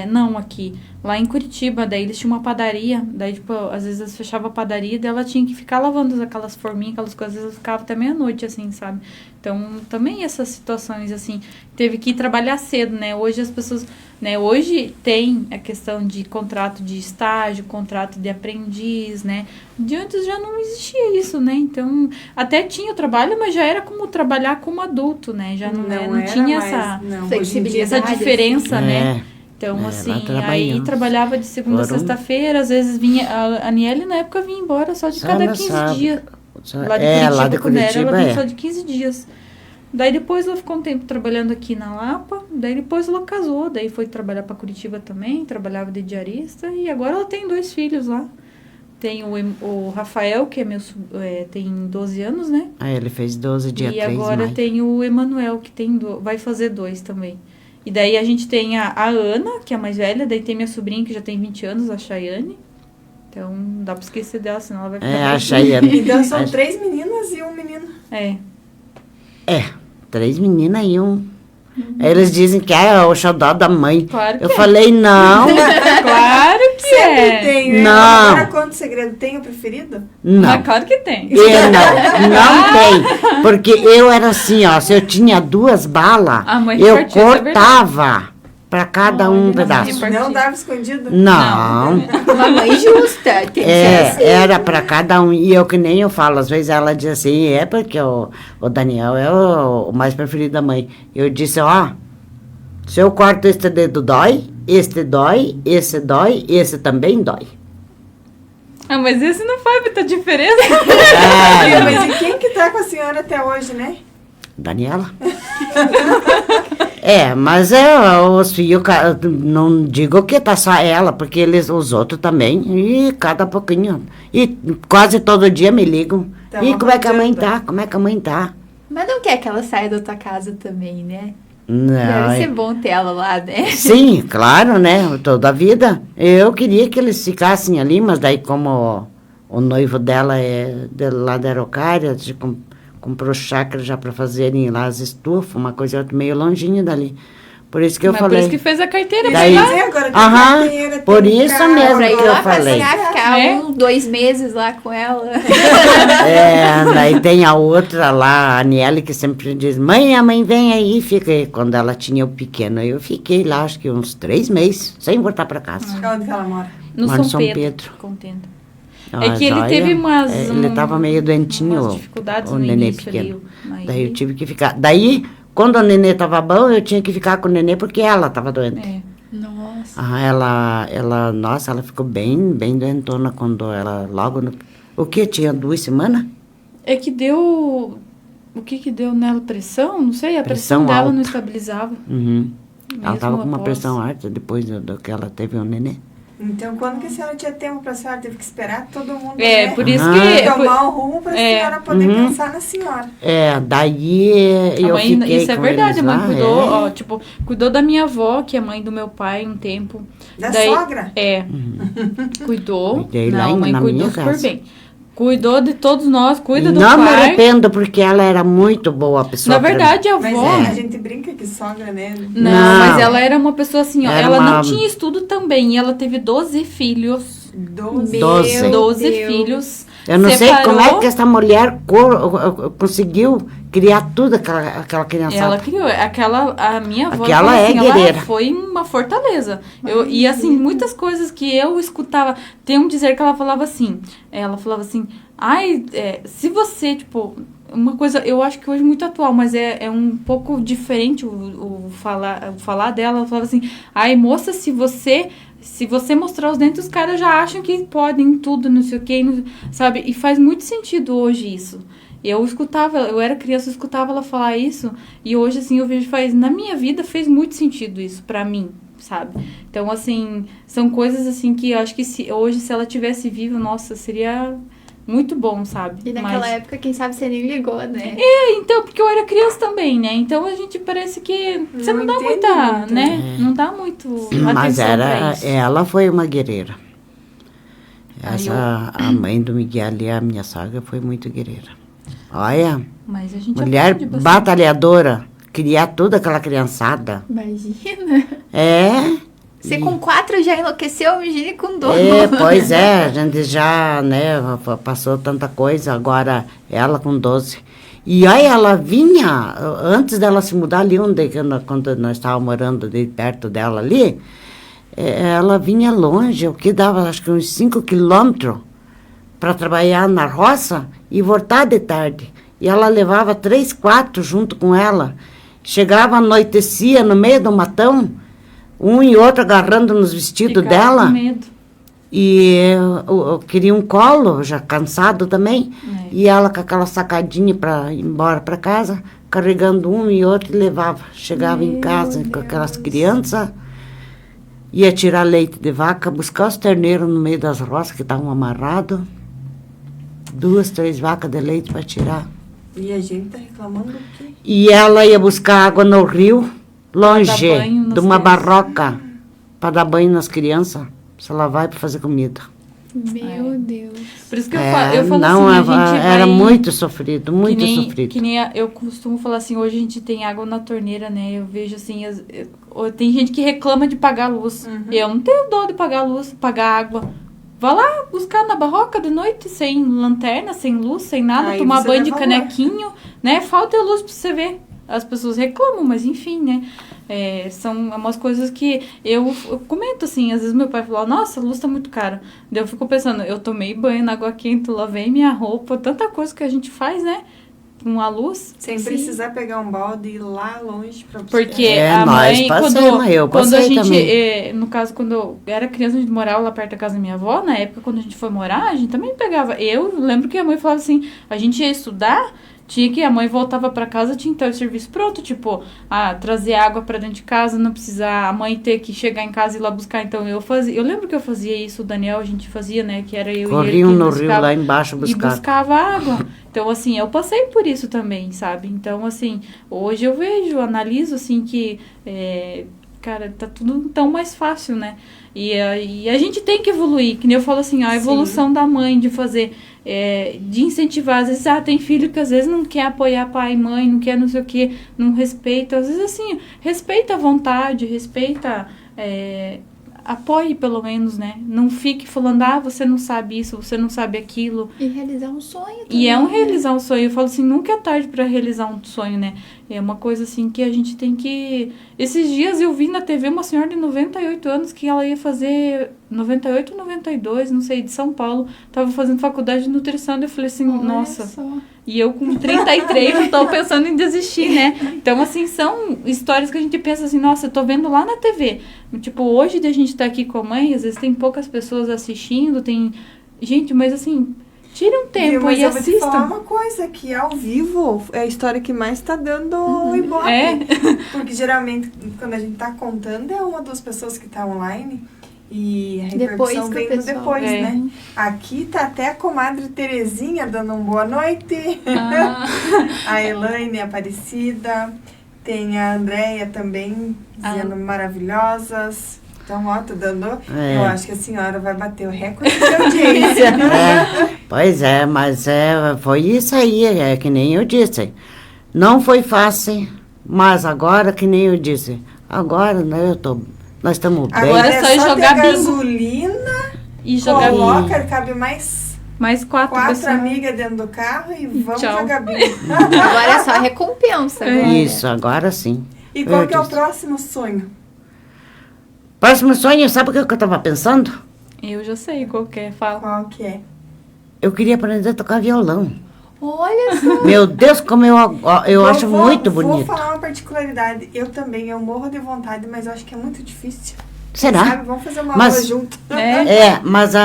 Não, aqui. Lá em Curitiba, daí eles tinham uma padaria. Daí, tipo, às vezes eles fechavam a padaria, daí ela tinha que ficar lavando aquelas forminhas, aquelas coisas. Às vezes ela ficava até meia-noite, assim, sabe? Então, também essas situações, assim, teve que ir trabalhar cedo, né? Hoje as pessoas... né? Hoje tem a questão de contrato de estágio, contrato de aprendiz, né? De antes já não existia isso, né? Então, até tinha o trabalho, mas já era como trabalhar como adulto, né? Já não era tinha mais, essa, não. flexibilidade. essa diferença, né? É. Então, Ela assim, trabalhou. aí trabalhava de segunda a Foram- sexta-feira, às vezes vinha, a Aniele na época vinha embora só de Só cada no 15 sábado. dias. Só- Lá de é, Curitiba, lá de quando era, ela Curitiba vinha é. só de 15 dias. Daí depois ela ficou um tempo trabalhando aqui na Lapa, daí depois ela casou, daí foi trabalhar para Curitiba também, trabalhava de diarista, e agora ela tem 2 filhos lá. Tem o Rafael, que tem 12 anos, né? Aí ele fez 12 dia E 3 de agora maio. tem o Emanuel, que vai fazer 2 também. E daí a gente tem a Ana, que é a mais velha, daí tem minha sobrinha, que já tem 20 anos, a Chayane. Então, não dá pra esquecer dela, senão ela vai ficar... É, a doidinha. Chayane. Então são A- 3 meninas e um menino. É. É, 3 meninas e um. Aí eles dizem que é o xodó da mãe. Claro que Eu é. falei, não, Claro que Sempre é. tem, né? Não. Agora conta o segredo. Tem o preferido? não. Mas claro que tem. Não tem. Porque eu era assim, ó, se eu tinha 2 balas, A mãe eu repartiu, isso é cortava para cada um Olha, pedaço. repartiu. Não dava escondido? Não. Uma mãe justa, tem que ser assim. Era para cada um. E eu que nem eu falo, às vezes ela diz assim, é porque o Daniel é o mais preferido da mãe. Eu disse, ó, se eu corto este dedo dói, esse também dói. Ah, mas esse não faz muita diferença. É, Mas e quem que tá com a senhora até hoje, né? Daniela. Mas os filhos, não digo que tá só ela, porque os outros também, e cada pouquinho. E quase todo dia me ligam. Tá E uma como é que a mãe rotina. tá? Como é que a mãe tá? Mas não quer que ela saia da tua casa também, né? Não, Deve ser bom ter ela lá, né? sim, claro, né? Toda a vida. Eu queria que eles ficassem ali, mas daí como o noivo dela é lá da Araucária, comprou chácara já para fazerem lá as estufas, uma coisa meio longinho dali. Por isso que eu Mas falei. por isso que fez a carteira Daí- pra Quer lá. dizer, agora tem Aham, carteira, por tem isso carro, mesmo Pra ir que eu lá falei. passear, ficar É? 2 meses lá com ela. Daí tem a outra lá, a Aniele, que sempre diz, mãe, a mãe vem aí, fica aí. Quando ela tinha o pequeno, eu fiquei lá, acho que uns 3 meses, sem voltar para casa. Onde que ela mora? No Mora São, em São Pedro. Pedro. Contendo. Mas É que ele olha, teve umas... ele estava meio doentinho, umas dificuldades o no nenê início ali. pequeno. Aí- Daí eu tive que ficar. Daí, quando o nenê estava bom, eu tinha que ficar com o nenê porque ela estava doente. É. Nossa. Nossa, ela ficou bem doentona quando ela logo no... O que? Tinha 2 semanas? É que deu... O que deu nela? Pressão? Não sei, a pressão, Pressão dela alta. não estabilizava. Uhum. Ela Mesmo estava com uma após. pressão alta depois do que ela teve o nenê. Então, quando que a senhora tinha tempo pra senhora? Teve que esperar todo mundo, É, né? por isso Ah. que... Tomar o rumo pra É. senhora poder Uhum. pensar na senhora. Daí A eu mãe, fiquei isso é com verdade, a eles mãe lá, cuidou, é. ó, tipo, cuidou da minha avó, que é mãe do meu pai, um tempo. Da Daí- sogra? É. Cuidou. Cuidei lá Não, a mãe na cuidou minha super casa. bem. Cuidou de todos nós, cuida do Não me pai. arrependo, porque ela era muito boa pessoa. Na pra mim. verdade, a Mas avó... a gente brinca que sogra, né? Não, Não. mas ela era uma pessoa assim, ó. Era Ela uma- não tinha estudo também. E ela teve 12 filhos. 12. 12. 12 Deus. filhos. Eu não sei como é Separou. que essa mulher conseguiu criar tudo aquela criançada. Ela criou. A minha avó, Aquela ela, é assim, guerreira. ela foi uma fortaleza. E assim, muitas coisas que eu escutava. Tem um dizer que ela falava assim. Ai, se você, tipo, uma coisa, eu acho que hoje é muito atual, mas é um pouco diferente o falar dela. Ela falava assim, ai, moça, se você mostrar os dentes, os caras já acham que podem tudo, não sei o que, sabe? E faz muito sentido hoje isso. Eu era criança, eu escutava ela falar isso, e hoje, assim, eu vejo, na minha vida fez muito sentido isso pra mim, sabe? Então, assim, são coisas, assim, que eu acho que hoje, se ela tivesse viva, nossa, seria muito bom, sabe? E naquela Mas- época, quem sabe você nem ligou, né? então, porque eu era criança também, né? Então a gente parece que você não, Não dá entende muita, muito, né? Não dá muito Mas atenção pra isso. ela foi uma guerreira. Aí A mãe do Miguel ali, a minha sogra, foi muito guerreira. Olha, Mas a gente mulher aprende bastante. batalhadora, criar toda aquela criançada. Imagina. Você E- com 4 já enlouqueceu, imagine com 2. Pois é, a gente já, né, passou tanta coisa, agora ela com 12. E aí ela vinha, antes dela se mudar ali, quando nós estávamos morando ali, perto dela ali, ela vinha longe, o que dava acho que uns 5 quilômetros para trabalhar na roça e voltar de tarde. E ela levava 3, 4 junto com ela. Chegava, anoitecia no meio do matão, um e outro agarrando nos vestidos dela. Com medo. E eu queria um colo, já cansado também. E ela com aquela sacadinha para ir embora para casa, carregando um e outro e levava. Chegava em casa com aquelas crianças, ia tirar leite de vaca, buscar os terneiros no meio das roças que estavam amarrados. 2, 3 vacas de leite para tirar. E a gente tá reclamando do quê? E ela ia buscar água no rio, longe de uma barroca, para dar banho nas crianças, se lavar e para fazer comida. Meu Deus. Por isso que eu falo não, assim, a gente era vai... muito sofrido, muito sofrido. Que nem eu costumo falar assim, hoje a gente tem água na torneira, né? Eu vejo assim, tem gente que reclama de pagar a luz. Eu não tenho dó de pagar a luz, pagar água. Vá lá buscar na barroca de noite, sem lanterna, sem luz, sem nada, Aí tomar você banho de leva canequinho, né? Falta a luz pra você ver. As pessoas reclamam, mas enfim, né? São umas coisas que eu comento assim, às vezes meu pai fala, nossa, a luz tá muito cara. Daí eu fico pensando, eu tomei banho na água quente, lavei minha roupa, tanta coisa que a gente faz, né? Com a luz. Sem precisar pegar um balde e ir lá longe pra buscar. Porque a mãe, eu quando a gente, também. no caso, quando eu era criança, a gente morava lá perto da casa da minha avó, na época, quando a gente foi morar, a gente também pegava. Eu lembro que a mãe falava assim, a gente ia estudar, a mãe voltava pra casa, tinha que ter o serviço pronto, tipo, trazer água pra dentro de casa, não precisar a mãe ter que chegar em casa e ir lá buscar. Então eu lembro que eu fazia isso, o Daniel, a gente fazia, né, que era eu e ele Corriam no rio lá embaixo buscar. E buscava água. Então, assim, eu passei por isso também, sabe? Então, assim, hoje eu vejo, analiso, assim, que, cara, tá tudo tão mais fácil, né? E a gente tem que evoluir, que nem eu falo assim, a evolução da mãe de fazer, de incentivar, às vezes, tem filho que às vezes não quer apoiar pai e mãe, não quer não sei o que, não respeita, às vezes assim, respeita a vontade, respeita, apoie pelo menos, né? Não fique falando, você não sabe isso, você não sabe aquilo. E realizar um sonho também. E realizar um sonho. Eu falo assim, nunca é tarde para realizar um sonho, né? É uma coisa assim que a gente tem que... Esses dias eu vi na TV uma senhora de 98 anos que ela ia fazer 98 ou 92, não sei, de São Paulo. Tava fazendo faculdade de nutrição. Eu falei assim, Olha nossa... só. E eu com 33 eu tô pensando em desistir, né? Então, assim, são histórias que a gente pensa assim, nossa, eu tô vendo lá na TV. Tipo, hoje de a gente tá aqui com a mãe, às vezes tem poucas pessoas assistindo, tem... Gente, mas assim, tire um tempo mas e eu vou te falar assistam. uma coisa, que ao vivo é a história que mais tá dando ibope. Porque geralmente, quando a gente tá contando, é uma das pessoas que tá online. E a repercussão vem depois, né? Aqui tá até a comadre Terezinha dando um boa noite. A Elaine, a Aparecida. Tem a Andréia também, dizendo maravilhosas. Então, tô dando... Eu acho que a senhora vai bater o recorde de audiência. Pois é, mas foi isso aí, que nem eu disse. Não foi fácil, mas agora, que nem eu disse, agora, né, nós estamos bem. Agora é só jogar ter bingo. Gasolina, E jogar coloca, cabe mais 4 pessoas. amigas dentro do carro e vamos Tchau. jogar bingo. Agora é só recompensa. Agora. Isso, agora sim. E qual que é o próximo sonho? Próximo sonho, sabe o que eu estava pensando? Eu já sei qual que é, fala. Qual que é? Eu queria aprender a tocar violão. Olha só. Meu Deus, como eu acho muito bonito. Vou falar uma particularidade. Eu também, eu morro de vontade, mas eu acho que é muito difícil. Será? Sabe? Vamos fazer uma aula junto. Mas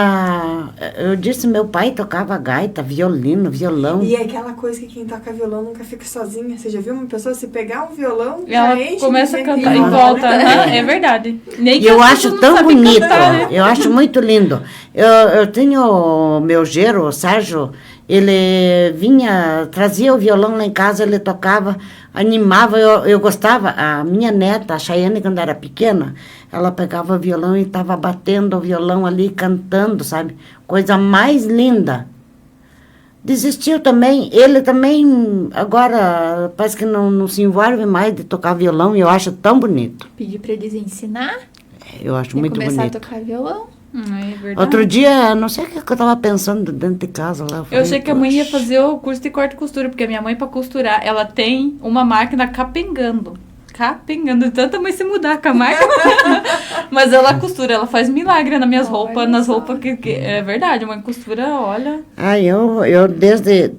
eu disse, meu pai tocava gaita, violino, violão. E é aquela coisa que quem toca violão nunca fica sozinha. Você já viu uma pessoa, se pegar um violão, Ela já enche começa a de gente cantar em em volta. né? É verdade. Nem E que eu as acho pessoas não tão sabem bonito, cantar, né? eu acho muito lindo. Eu tenho o meu genro, o Sérgio, ele vinha, trazia o violão lá em casa, ele tocava, animava, eu gostava. A minha neta, a Chayane, quando era pequena, ela pegava o violão e estava batendo o violão ali, cantando, sabe? Coisa mais linda. Desistiu também, ele também, agora, parece que não se envolve mais de tocar violão, e eu acho tão bonito. Pedi pra eles ensinar. Eu acho E muito começar bonito. a tocar violão. É verdade. Outro dia, não sei o que eu tava pensando dentro de casa lá. Eu achei que a mãe ia "Poxa, fazer o curso de corte e costura, porque a minha mãe, pra costurar, ela tem uma máquina capengando. Capengando, tanta mãe se mudar com a máquina. Mas ela costura, ela faz milagre nas minhas roupas, nas roupas que... É verdade, a mãe costura, olha... Ah, eu desde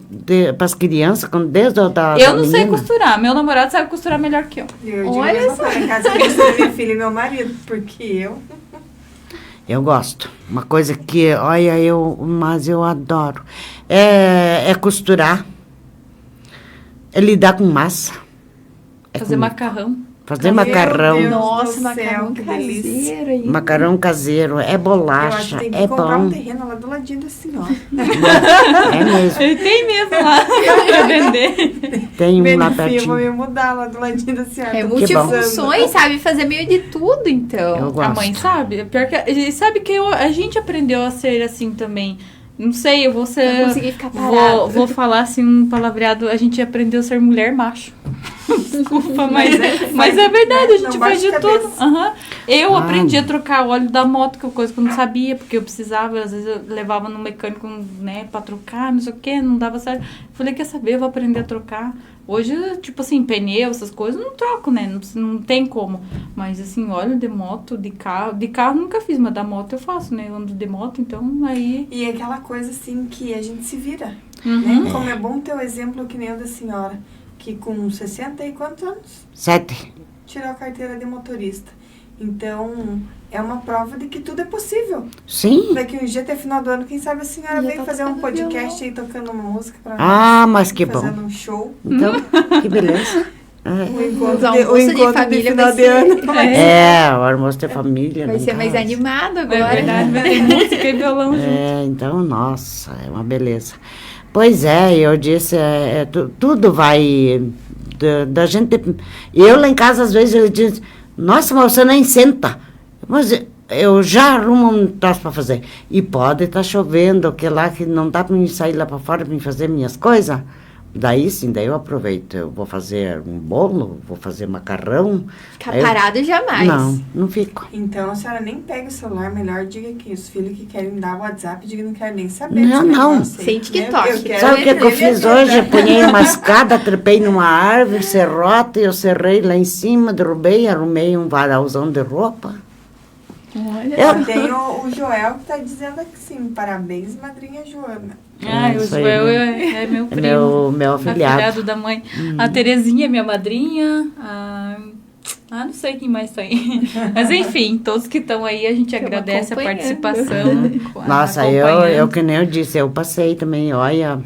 para as crianças, desde da Eu não sei menina, costurar, meu namorado sabe costurar melhor que eu. Eu digo Olha a mesma só. coisa, em casa que costura minha filha e meu marido, porque eu... eu gosto. Uma coisa que, olha, mas eu adoro. É costurar, é lidar com massa. Fazer macarrão. Fazer Meu macarrão. Deus. Nossa, do céu, macarrão que delícia. caseiro aí. Macarrão caseiro, é Eu acho bolacha, que tem que é comprar bom. um terreno lá do ladinho da senhora. É mesmo. Ele tem mesmo lá pra vender. Tem um lá Benefim, eu vou pertinho. me mudar lá do ladinho da senhora. É Tô multifunções, sabe fazer meio de tudo, então. Eu gosto. A mãe sabe. Pior que, e sabe que a gente aprendeu a ser assim também. Não sei, eu vou Não ser... consegui ficar parado. Vou falar assim um palavreado. A gente aprendeu a ser mulher macho. Desculpa, mas é verdade, a gente Não faz de bate tudo. cabeça. Aham. Eu Ah. aprendi a trocar óleo da moto, que é coisa que eu não sabia, porque eu precisava, às vezes eu levava no mecânico, né, pra trocar, não sei o que, não dava certo. Falei, quer saber, eu vou aprender a trocar. Hoje, tipo assim, pneu, essas coisas, eu não troco, né, não tem como. Mas assim, óleo de moto, de carro nunca fiz, mas da moto eu faço, né, eu ando de moto, então aí... E é aquela coisa assim que a gente se vira, Uhum. né? Como é bom ter o exemplo que nem o da senhora, que com 60 e quantos anos 7. tirou a carteira de motorista. Então, é uma prova de que tudo é possível. Sim. Daqui um dia, até final do ano, quem sabe a senhora Já veio tá fazer um tocando podcast violão. aí, tocando uma música pra Ah, mas que nós, bom. fazendo um show. Então, que beleza. O É, encontro, Os de, o almoços de encontro de família final vai de ser- ano. o almoço de família. Vai não ser mais tá? animado É agora. verdade, vai ter música e violão junto. Então, nossa, é uma beleza. Pois é, eu disse, tudo vai da gente. Eu lá em casa, às vezes, ele diz, nossa, mas você nem senta. Mas eu já arrumo um troço para fazer. E pode estar chovendo, que lá que não dá para mim sair lá para fora para fazer minhas coisas. Daí sim, daí eu aproveito. Eu vou fazer um bolo, vou fazer macarrão. Ficar Aí eu- parado jamais. Não fico. Então, a senhora nem pega o celular, melhor diga que os filhos que querem dar o WhatsApp, diga que não querem nem saber. Não, desse não. negócio aí, Sem né? TikTok. Eu quero Sabe o que eu ver fiz minha hoje? vida. Eu punhei uma escada, trepei numa árvore, serrote, eu serrei lá em cima, derrubei, arrumei um varalzão de roupa. Olha. Eu- Tem o Joel que tá dizendo aqui sim, parabéns, madrinha Joana. Ai, o isso aí, Joel né? é meu É primo. meu afilhado. Afilhado da mãe. A Terezinha é minha madrinha. Não sei quem mais tá aí. Mas enfim, todos que estão aí, a gente Estão agradece a acompanhando. participação. Nossa, eu que nem eu disse, eu passei também, olha,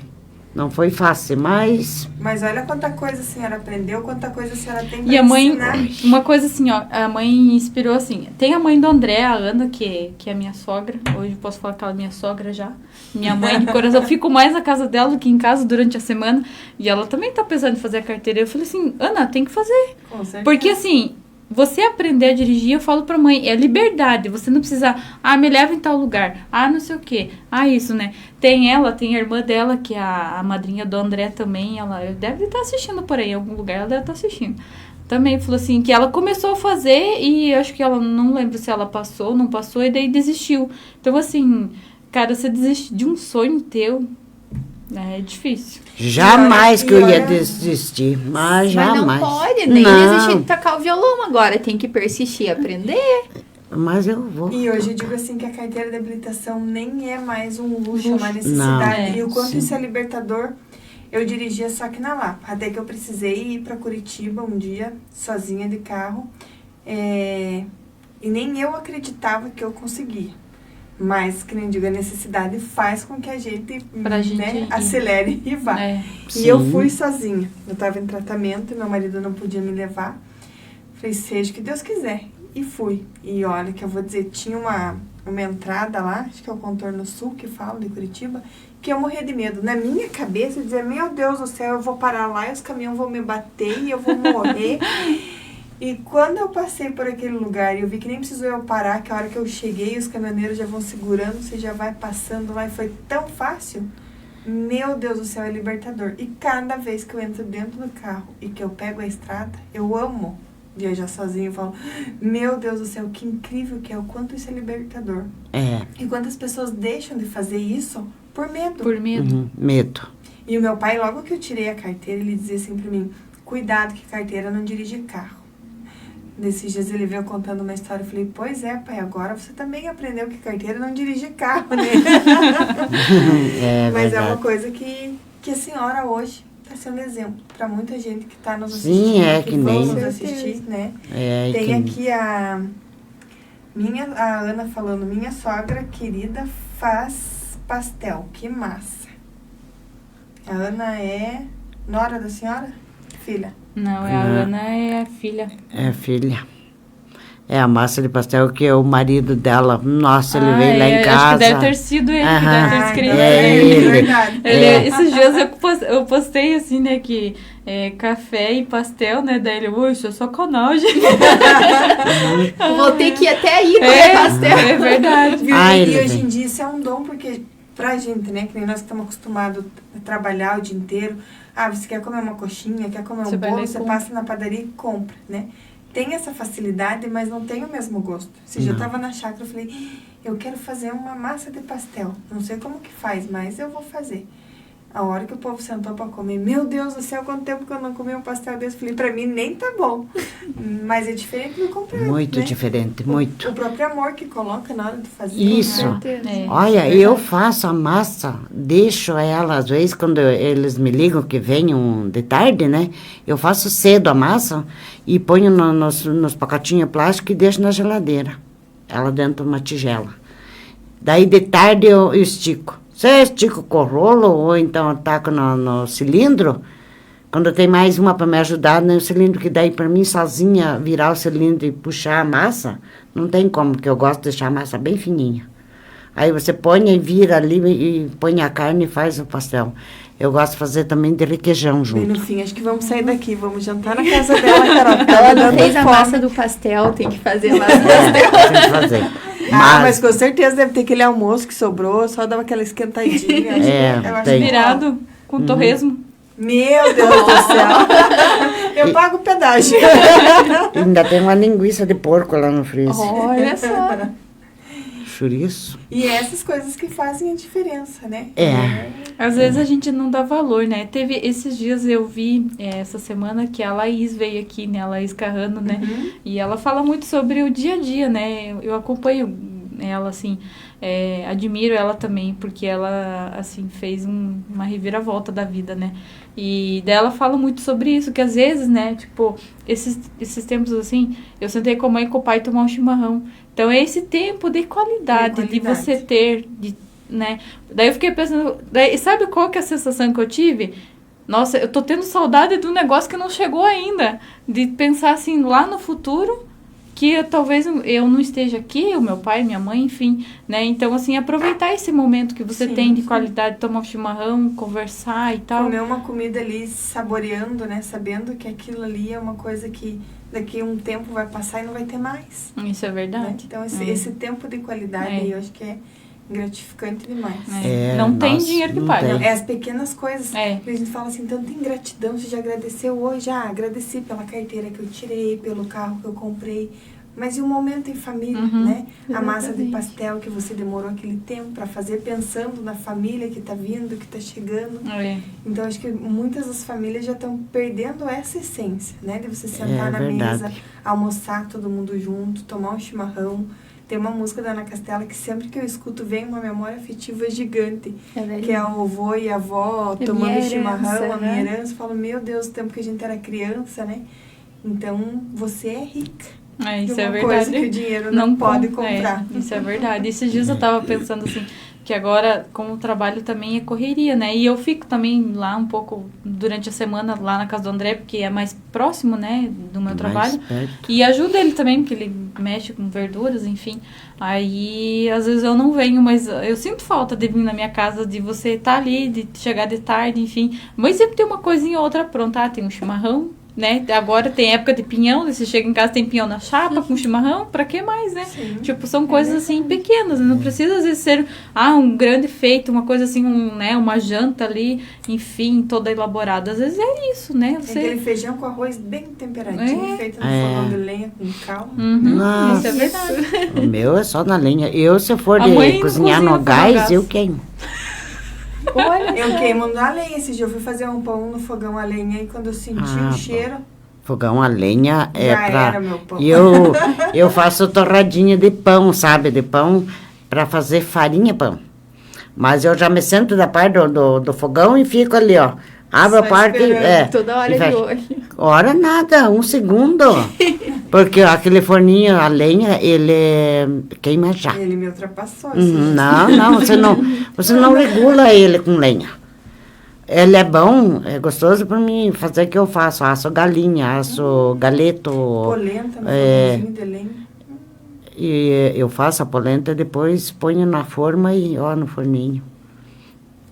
não foi fácil, mas Mas olha quanta coisa a senhora aprendeu, quanta coisa a senhora tem pra E a mãe, ensinar. uma coisa assim, ó, a mãe inspirou assim. Tem a mãe do André, a Ana, que é minha sogra. Hoje eu posso falar que ela é minha sogra já. Minha mãe de coração. Eu fico mais na casa dela do que em casa durante a semana. E ela também tá pensando em fazer a carteira. Eu falei assim, Ana, tem que fazer. Com certeza. Porque assim, você aprender a dirigir, eu falo pra mãe, é liberdade. Você não precisa, me leva em tal lugar. Não sei o quê. Isso, né? Tem a irmã dela, que é a madrinha do André também. Ela deve estar assistindo por aí, em algum lugar ela deve estar assistindo. Também falou assim, que ela começou a fazer e acho que ela, não lembro se ela passou, não passou, e daí desistiu. Então assim, cara, você desistir de um sonho teu, é difícil. jamais que eu ia olha- desistir, mas Mas jamais. não pode, nem Não, desistir de tocar o violão agora. Tem que persistir, aprender. mas eu vou. E hoje eu digo assim que a carteira de habilitação nem é mais um luxo, é uma necessidade. Não. E o quanto Sim. isso é libertador. Eu dirigia só que na Lapa. Até que eu precisei ir para Curitiba um dia, sozinha de carro. E nem eu acreditava que eu conseguia. Mas, que nem digo, a necessidade faz com que a gente, Pra gente ir. acelere e vá. É. E eu Sim. fui sozinha. Eu estava em tratamento, meu marido não podia me levar. Falei, seja o que Deus quiser. E fui. E olha, que eu vou dizer, tinha uma entrada lá, acho que é o Contorno Sul que fala, de Curitiba, que eu morria de medo. Na minha cabeça, eu dizia, meu Deus do céu, eu vou parar lá e os caminhões vão me bater e eu vou morrer. E quando eu passei por aquele lugar e eu vi que nem precisou eu parar, que a hora que eu cheguei, os caminhoneiros já vão segurando, você já vai passando lá e foi tão fácil. Meu Deus do céu, é libertador. E cada vez que eu entro dentro do carro e que eu pego a estrada, eu amo viajar sozinho, eu falo, meu Deus do céu, que incrível que é, o quanto isso é libertador. É. E quantas pessoas deixam de fazer isso por medo. Por medo. Medo. E o meu pai, logo que eu tirei a carteira, ele dizia assim pra mim, cuidado que carteira não dirige carro. Nesses dias ele veio contando uma história, eu falei, pois é, pai, agora você também aprendeu que carteira não dirige carro, né? É Mas verdade. é uma coisa que a senhora hoje está sendo exemplo para muita gente que está nos Sim, assistindo, é que que vão nem- nos assistir, né? É, Tem que- aqui a Ana falando, minha sogra querida faz pastel, que massa. A Ana é nora da senhora? Filha. Não, a Ana é a filha. É, filha. É a massa de pastel que o marido dela, nossa, ele veio lá em Acho casa. que deve ter sido ele que Aham. deve ter Ah, escrito. então É ele. verdade. Esses dias eu postei assim, né, que café e pastel, né, daí ele, ui, isso é sacanagem. Vou ter que ir até aí comer pastel. É verdade. Viu? Ah, E ele hoje vem. em dia isso é um dom, porque pra gente, né, que nem nós que estamos acostumados a trabalhar o dia inteiro, você quer comer uma coxinha, quer comer Você um vai lá bolo, e você compra. passa na padaria e compra, né? Tem essa facilidade, mas não tem o mesmo gosto. Se eu tava na chácara, eu falei, eu quero fazer uma massa de pastel. Não sei como que faz, mas eu vou fazer. A hora que o povo sentou pra comer, meu Deus do céu, quanto tempo que eu não comi um pastel desse. Falei, pra mim nem tá bom. Mas é diferente do comprar, Muito né? diferente, muito. O próprio amor que coloca na hora de fazer. Isso. Né? É. Olha, eu faço a massa, deixo ela, às vezes, quando eles me ligam que venham de tarde, né? Eu faço cedo a massa e ponho nos pacotinhos plásticos e deixo na geladeira. Ela dentro de uma tigela. Daí, de tarde, eu estico. Você estica com o rolo ou então taco no cilindro. Quando tem mais uma para me ajudar no cilindro, que daí para mim sozinha virar o cilindro e puxar a massa, não tem como, porque eu gosto de deixar a massa bem fininha. Aí você põe e vira ali e põe a carne e faz o pastel. Eu gosto de fazer também de requeijão Bem junto. no fim, acho que vamos sair daqui, vamos jantar na casa dela, Carol. Ela não dando fez a fome. massa do pastel, tem que fazer a massa do É, pastel. tem que fazer. Mas com certeza deve ter aquele almoço que sobrou, só dava aquela esquentadinha. Acho É, que- eu acho tem. que- Virado com torresmo. Meu Deus do céu. Eu pago o pedágio. E ainda tem uma linguiça de porco lá no freezer. Olha só. Chouriço. E essas coisas que fazem a diferença, né? É. Às vezes a gente não dá valor, né? Teve esses dias eu vi essa semana que a Laís veio aqui, né? A Laís Carrano, né? E ela fala muito sobre o dia a dia, né? Eu acompanho ela, assim, admiro ela também, porque ela, assim, fez uma reviravolta da vida, né? E dela fala muito sobre isso, que às vezes, né, tipo, esses tempos, assim, eu sentei com a mãe e com o pai tomar um chimarrão. Então, é esse tempo de qualidade, de você ter, né? Daí eu fiquei pensando, sabe qual que é a sensação que eu tive? Nossa, eu tô tendo saudade de um negócio que não chegou ainda. De pensar, assim, lá no futuro, que talvez eu não esteja aqui, o meu pai, minha mãe, enfim, né? Então, assim, aproveitar esse momento que você Sim, tem de sim. qualidade, tomar um chimarrão, conversar e tal. Comer uma comida ali, saboreando, né? Sabendo que aquilo ali é uma coisa que daqui a um tempo vai passar e não vai ter mais. Isso é Né? verdade. Então, esse tempo de qualidade aí, eu acho que é gratificante demais. Não tem nossa, dinheiro que não pague. tem. É as pequenas coisas É. que a gente fala assim, então tem gratidão, você já agradeceu hoje? Agradeci pela carteira que eu tirei, pelo carro que eu comprei. Mas e o momento em família, né? A massa de Exatamente. pastel que você demorou aquele tempo para fazer, pensando na família que tá vindo, que tá chegando. É. Então, acho que muitas das famílias já estão perdendo essa essência, né? De você sentar na verdade. mesa, almoçar todo mundo junto, tomar um chimarrão. Tem uma música da Ana Castela que sempre que eu escuto vem uma memória afetiva gigante. Que é o avô e a avó É tomando minha chimarrão, herança, a minha né? herança. Eu falo, meu Deus, o tempo que a gente era criança, né? Então, você é rica. Isso de é uma verdade. coisa que o dinheiro não pode comprar. Isso é verdade. Esses dias eu tava pensando assim, que agora, como o trabalho também é correria, né? E eu fico também lá um pouco durante a semana, lá na casa do André, porque é mais próximo, né, do meu trabalho. perto. E ajuda ele também, porque ele mexe com verduras, enfim. Aí, às vezes eu não venho, mas eu sinto falta de vir na minha casa, de você estar ali, de chegar de tarde, enfim. Mas sempre tem uma coisinha ou outra pronta. Tem um chimarrão, né? Agora tem época de pinhão, você chega em casa tem pinhão na chapa com chimarrão, pra que mais, né? Sim. Tipo, são coisas assim pequenas, não precisa às vezes ser um grande feito, uma coisa assim, né? Uma janta ali, enfim, toda elaborada. Às vezes é isso, né? Tem aquele feijão com arroz bem temperadinho, feito no fogão de lenha com calma. Nossa. Isso é verdade. O meu é só na lenha. Eu, se for A mãe de não cozinhar cozinha no com gás, gás. eu queimo. Olha, Eu queimo na lenha. Esse dia eu fui fazer um pão no fogão a lenha e quando eu senti o cheiro, Fogão a lenha é já pra... era meu pão. E eu faço torradinha de pão, sabe? De pão pra fazer farinha pão. Mas eu já me sento da parte do fogão e fico ali, ó. Abro Só a parte... esperando. toda hora e de fecho. olho. Hora nada, 1 segundo. Porque aquele forninho a lenha, ele queima já. Ele me ultrapassou. Não, você não regula ele com lenha. Ele é bom, é gostoso para mim fazer o que eu faço. Asso galinha, asso galeto. Polenta no fogãozinho de lenha. E eu faço a polenta e depois ponho na forma e no forninho.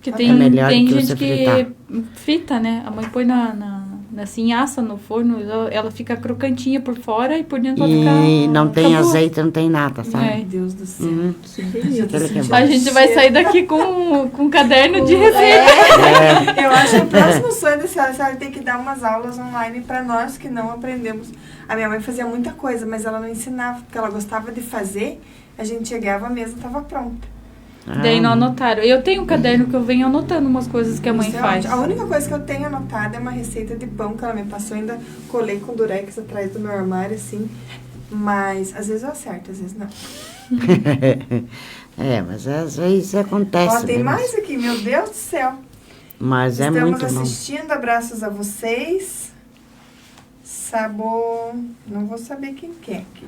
Que É tem, melhor tem que gente você que fritar. frita, né? A mãe põe assim, assa no forno, ela fica crocantinha por fora e por dentro ela fica... E não tem acabou. azeite, não tem nada, sabe? É. Meu Deus do céu. Que delícia. Aquele que é bom. A gente vai sair daqui com um caderno de receita. Eu acho que o próximo sonho da senhora tem que dar umas aulas online para nós que não aprendemos. A minha mãe fazia muita coisa, mas ela não ensinava, porque ela gostava de fazer. A gente chegava, a mesa estava pronta. Daí não anotaram. Eu tenho um caderno que eu venho anotando umas coisas que a mãe Isso é faz. ótimo. A única coisa que eu tenho anotada é uma receita de pão que ela me passou. Ainda colei com durex atrás do meu armário, assim. Mas às vezes eu acerto, às vezes não. Mas às vezes acontece. Ó, tem né? mais aqui, meu Deus do céu. Mas é Estamos muito bom. assistindo, abraços a vocês. Não vou saber quem que é aqui.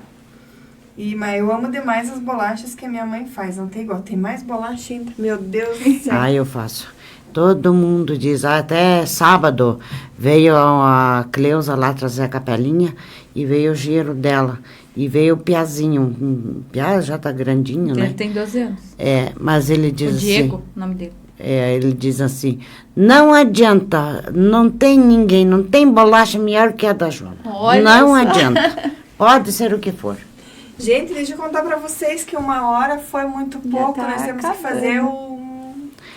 Mas eu amo demais as bolachas que a minha mãe faz. Não tem igual, tem mais bolacha ainda. Meu Deus do céu. Eu faço. Todo mundo diz, até sábado veio a Cleusa lá trazer a capelinha e veio o giro dela. E veio o Piazinho. O Pia já tá grandinho, Ele né? tem 12 anos. Mas ele diz O Diego, assim... o nome dele. Ele diz assim, não adianta, não tem ninguém, não tem bolacha melhor que a da Joana. Olha não só. adianta. Pode ser o que for. Gente, deixa eu contar pra vocês que 1 hora foi muito pouco. tá Nós temos que acabando. fazer o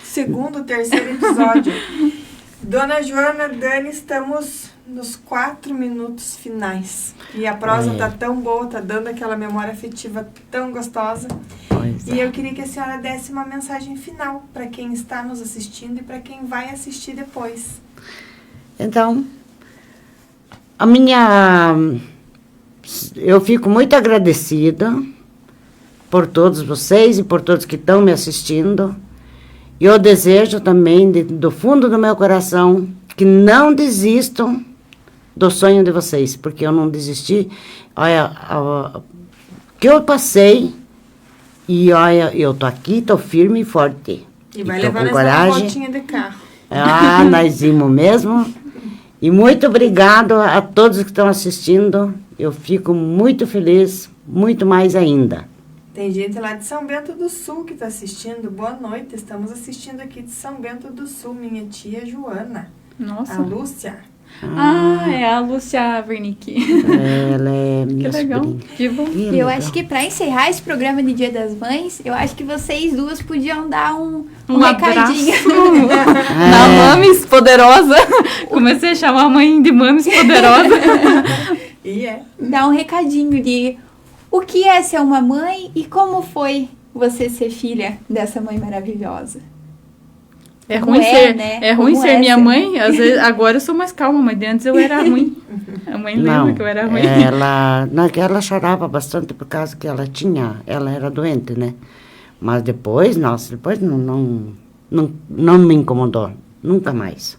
segundo, terceiro episódio. Dona Joana, Dani, estamos nos 4 minutos finais. E a prosa tá tão boa, tá dando aquela memória afetiva tão gostosa. Pois E eu queria que a senhora desse uma mensagem final para quem está nos assistindo e para quem vai assistir depois. Então, eu fico muito agradecida por todos vocês e por todos que estão me assistindo. E eu desejo também, do fundo do meu coração, que não desistam do sonho de vocês, porque eu não desisti. Olha, o que eu passei, e olha, eu tô aqui, tô firme e forte. E vai tô levar com nessa coragem. voltinha de carro. Nós íamos mesmo. E muito obrigado a todos que estão assistindo. Eu fico muito feliz, muito mais ainda. Tem gente lá de São Bento do Sul que está assistindo. Boa noite, estamos assistindo aqui de São Bento do Sul, minha tia Joana. Nossa. A Lúcia. É a Lúcia Wernick. Ela é minha Que legal. sobrinha. Que bom. Que E eu legal. acho que para encerrar esse programa de Dia das Mães, eu acho que vocês duas podiam dar um recadinho. Na Mames Poderosa. Comecei a chamar a mãe de Mames Poderosa. E é. Dar um recadinho de o que é ser uma mãe e como foi você ser filha dessa mãe maravilhosa. É Como ruim é, ser, né? é ruim Como ser é minha ser- mãe. Às vezes, agora eu sou mais calma, mas antes eu era ruim. A mãe lembra Não, que eu era ruim. ela chorava bastante por causa que ela era doente, né? Mas depois não me incomodou, nunca mais.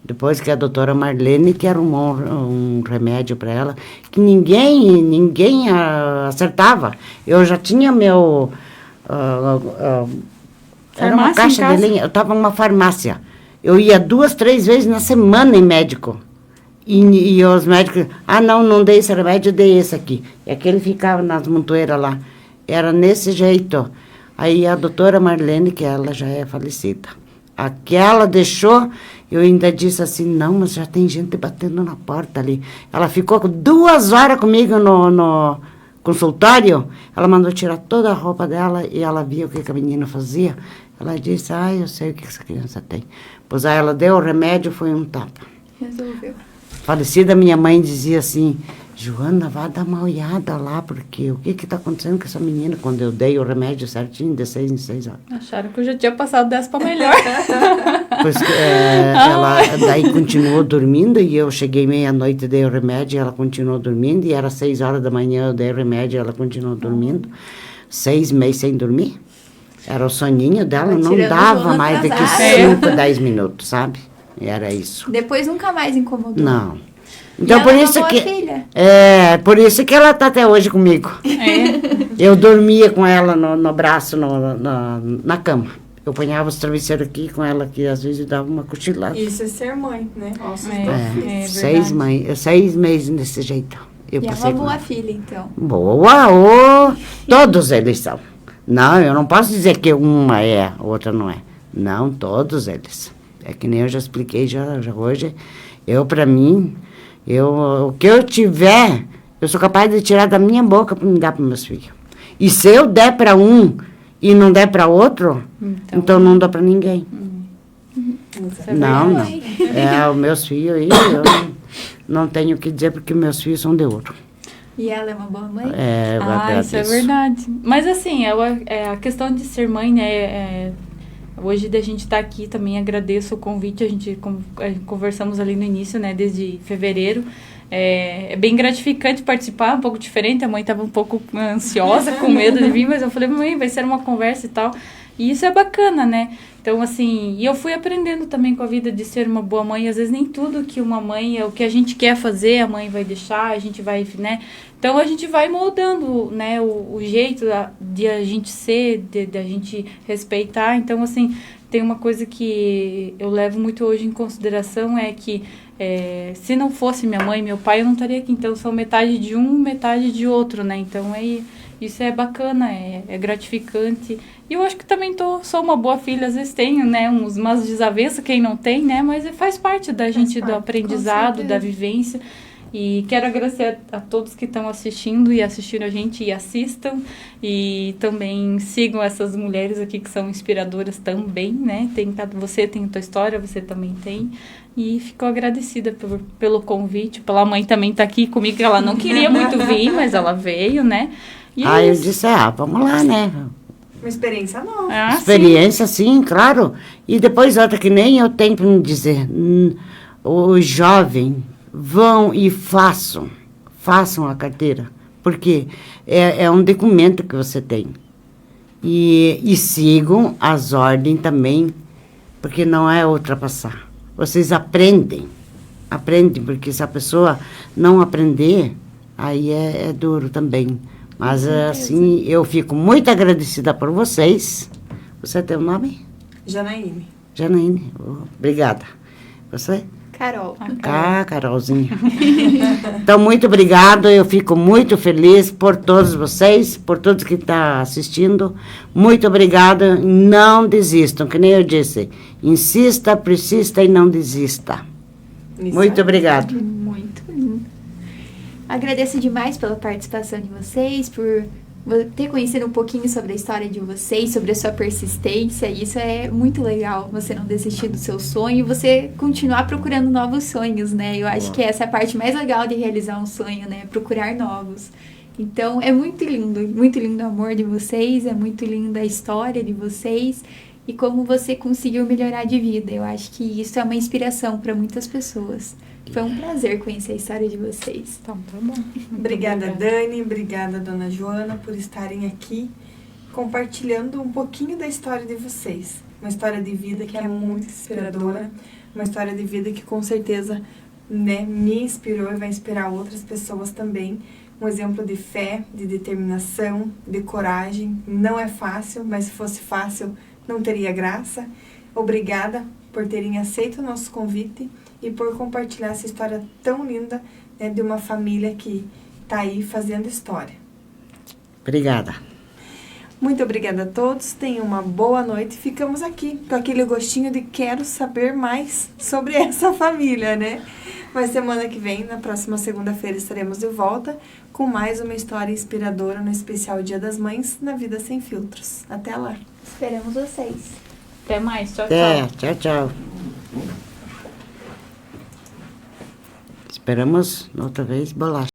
Depois que a doutora Marlene, que arrumou um remédio para ela, que ninguém acertava. Eu já tinha meu... era uma Farmácia em caixa de casa? linha, eu estava numa farmácia. Eu ia 2, 3 vezes na semana em médico. E os médicos, não dei esse remédio, dei esse aqui. E aquele ficava nas montoeiras lá. Era nesse jeito. Aí a doutora Marlene, que ela já é falecida, Aquela deixou, eu ainda disse assim, não, mas já tem gente batendo na porta ali. Ela ficou 2 horas comigo no consultório, ela mandou tirar toda a roupa dela e ela via o que a menina fazia. Ela disse, eu sei o que essa criança tem. Pois aí ela deu o remédio, foi um tapa. Resolveu. Falecida minha mãe dizia assim, Joana, vá dar uma olhada lá, porque o que está acontecendo com essa menina? Quando eu dei o remédio certinho, de 6 em 6 horas. Acharam que eu já tinha passado dessa para melhor. Pois, ela daí continuou dormindo, e eu cheguei meia-noite, dei o remédio, e ela continuou dormindo, e era 6 horas da manhã, eu dei o remédio, e ela continuou dormindo. 6 meses sem dormir. Era o soninho dela, não dava mais do que 5, 10 minutos, sabe? Era isso. Depois nunca mais incomodou. Não. Então, e por ela isso é uma que... boa filha. Por isso que ela está até hoje comigo. Eu dormia com ela no braço, na cama. Eu ponhava os travesseiros aqui com ela, que às vezes eu dava uma cochilada. Isso é ser mãe, né? Nossa, Seis meses desse jeito. Eu E é passei uma com boa ela. filha, então. Boa, todos eles são. Não, eu não posso dizer que uma é, a outra não é. Não, todos eles. É que nem eu já expliquei já hoje. Para mim, o que eu tiver, eu sou capaz de tirar da minha boca para me dar para meus filhos. E se eu der para um e não der para outro, então não dou para ninguém. Não. Os meus filhos, eu não tenho o que dizer, porque meus filhos são de ouro. E ela é uma boa mãe? Eu agradeço. Isso é verdade. Mas assim, a questão de ser mãe, né? Hoje da gente estar aqui também, agradeço o convite. A gente conversamos ali no início, né? Desde fevereiro. É bem gratificante participar, um pouco diferente. A mãe estava um pouco ansiosa, com medo de vir, mas eu falei, mãe, vai ser uma conversa e tal. E isso é bacana, né? Então, assim, e eu fui aprendendo também com a vida de ser uma boa mãe. Às vezes nem tudo que uma mãe, o que a gente quer fazer, a mãe vai deixar, a gente vai, né? Então, a gente vai moldando, né, o jeito de a gente ser, de a gente respeitar. Então, assim, tem uma coisa que eu levo muito hoje em consideração, é que se não fosse minha mãe e meu pai, eu não estaria aqui. Então, são metade de um, metade de outro, né? Então, isso é bacana, é gratificante. E eu acho que também sou uma boa filha. Às vezes tenho, né, umas desavenças, quem não tem, né? Mas faz parte da gente, do aprendizado, da vivência. E quero agradecer a todos que estão assistindo e assistindo a gente, e assistam. E também sigam essas mulheres aqui que são inspiradoras também, né? Você tem a tua história, você também tem. E fico agradecida pelo convite, pela mãe também estar aqui comigo, que ela não queria muito vir, mas ela veio, né? E eu disse, vamos lá, né? Uma experiência nova. Experiência, sim, claro. E depois outra que nem eu tenho para me dizer, os jovens vão e façam a carteira, porque é um documento que você tem. E sigam as ordens também, porque não é ultrapassar. Vocês aprendem, porque se a pessoa não aprender, aí é duro também. Mas, assim, eu fico muito agradecida por vocês. Você tem o nome? Janaíne. Janaíne, obrigada. Você? Carol. Carolzinha. Então, muito obrigado. Eu fico muito feliz por todos vocês, por todos que estão assistindo. Muito obrigada. Não desistam, que nem eu disse. Insista, persista e não desista. Muito obrigado. Muito lindo. Agradeço demais pela participação de vocês, por ter conhecido um pouquinho sobre a história de vocês, sobre a sua persistência. Isso é muito legal, você não desistir do seu sonho e você continuar procurando novos sonhos, né? Eu acho que essa é a parte mais legal de realizar um sonho, né? Procurar novos. Então, é muito lindo o amor de vocês, é muito linda a história de vocês e como você conseguiu melhorar de vida. Eu acho que isso é uma inspiração para muitas pessoas. Foi um prazer conhecer a história de vocês. Então, tá bom. Obrigada, Dani. Obrigada, Dona Joana, por estarem aqui compartilhando um pouquinho da história de vocês. Uma história de vida que é muito inspiradora. Uma história de vida que, com certeza, né, me inspirou e vai inspirar outras pessoas também. Um exemplo de fé, de determinação, de coragem. Não é fácil, mas se fosse fácil, não teria graça. Obrigada por terem aceito o nosso convite e por compartilhar essa história tão linda, né, de uma família que está aí fazendo história. Obrigada. Muito obrigada a todos, tenham uma boa noite. Ficamos aqui com aquele gostinho de quero saber mais sobre essa família, né? Mas semana que vem, na próxima segunda-feira, estaremos de volta com mais uma história inspiradora no especial Dia das Mães na Vida Sem Filtros. Até lá! Esperamos vocês. Até mais. Tchau, Até, tchau. tchau. Esperamos, outra vez, bolacha.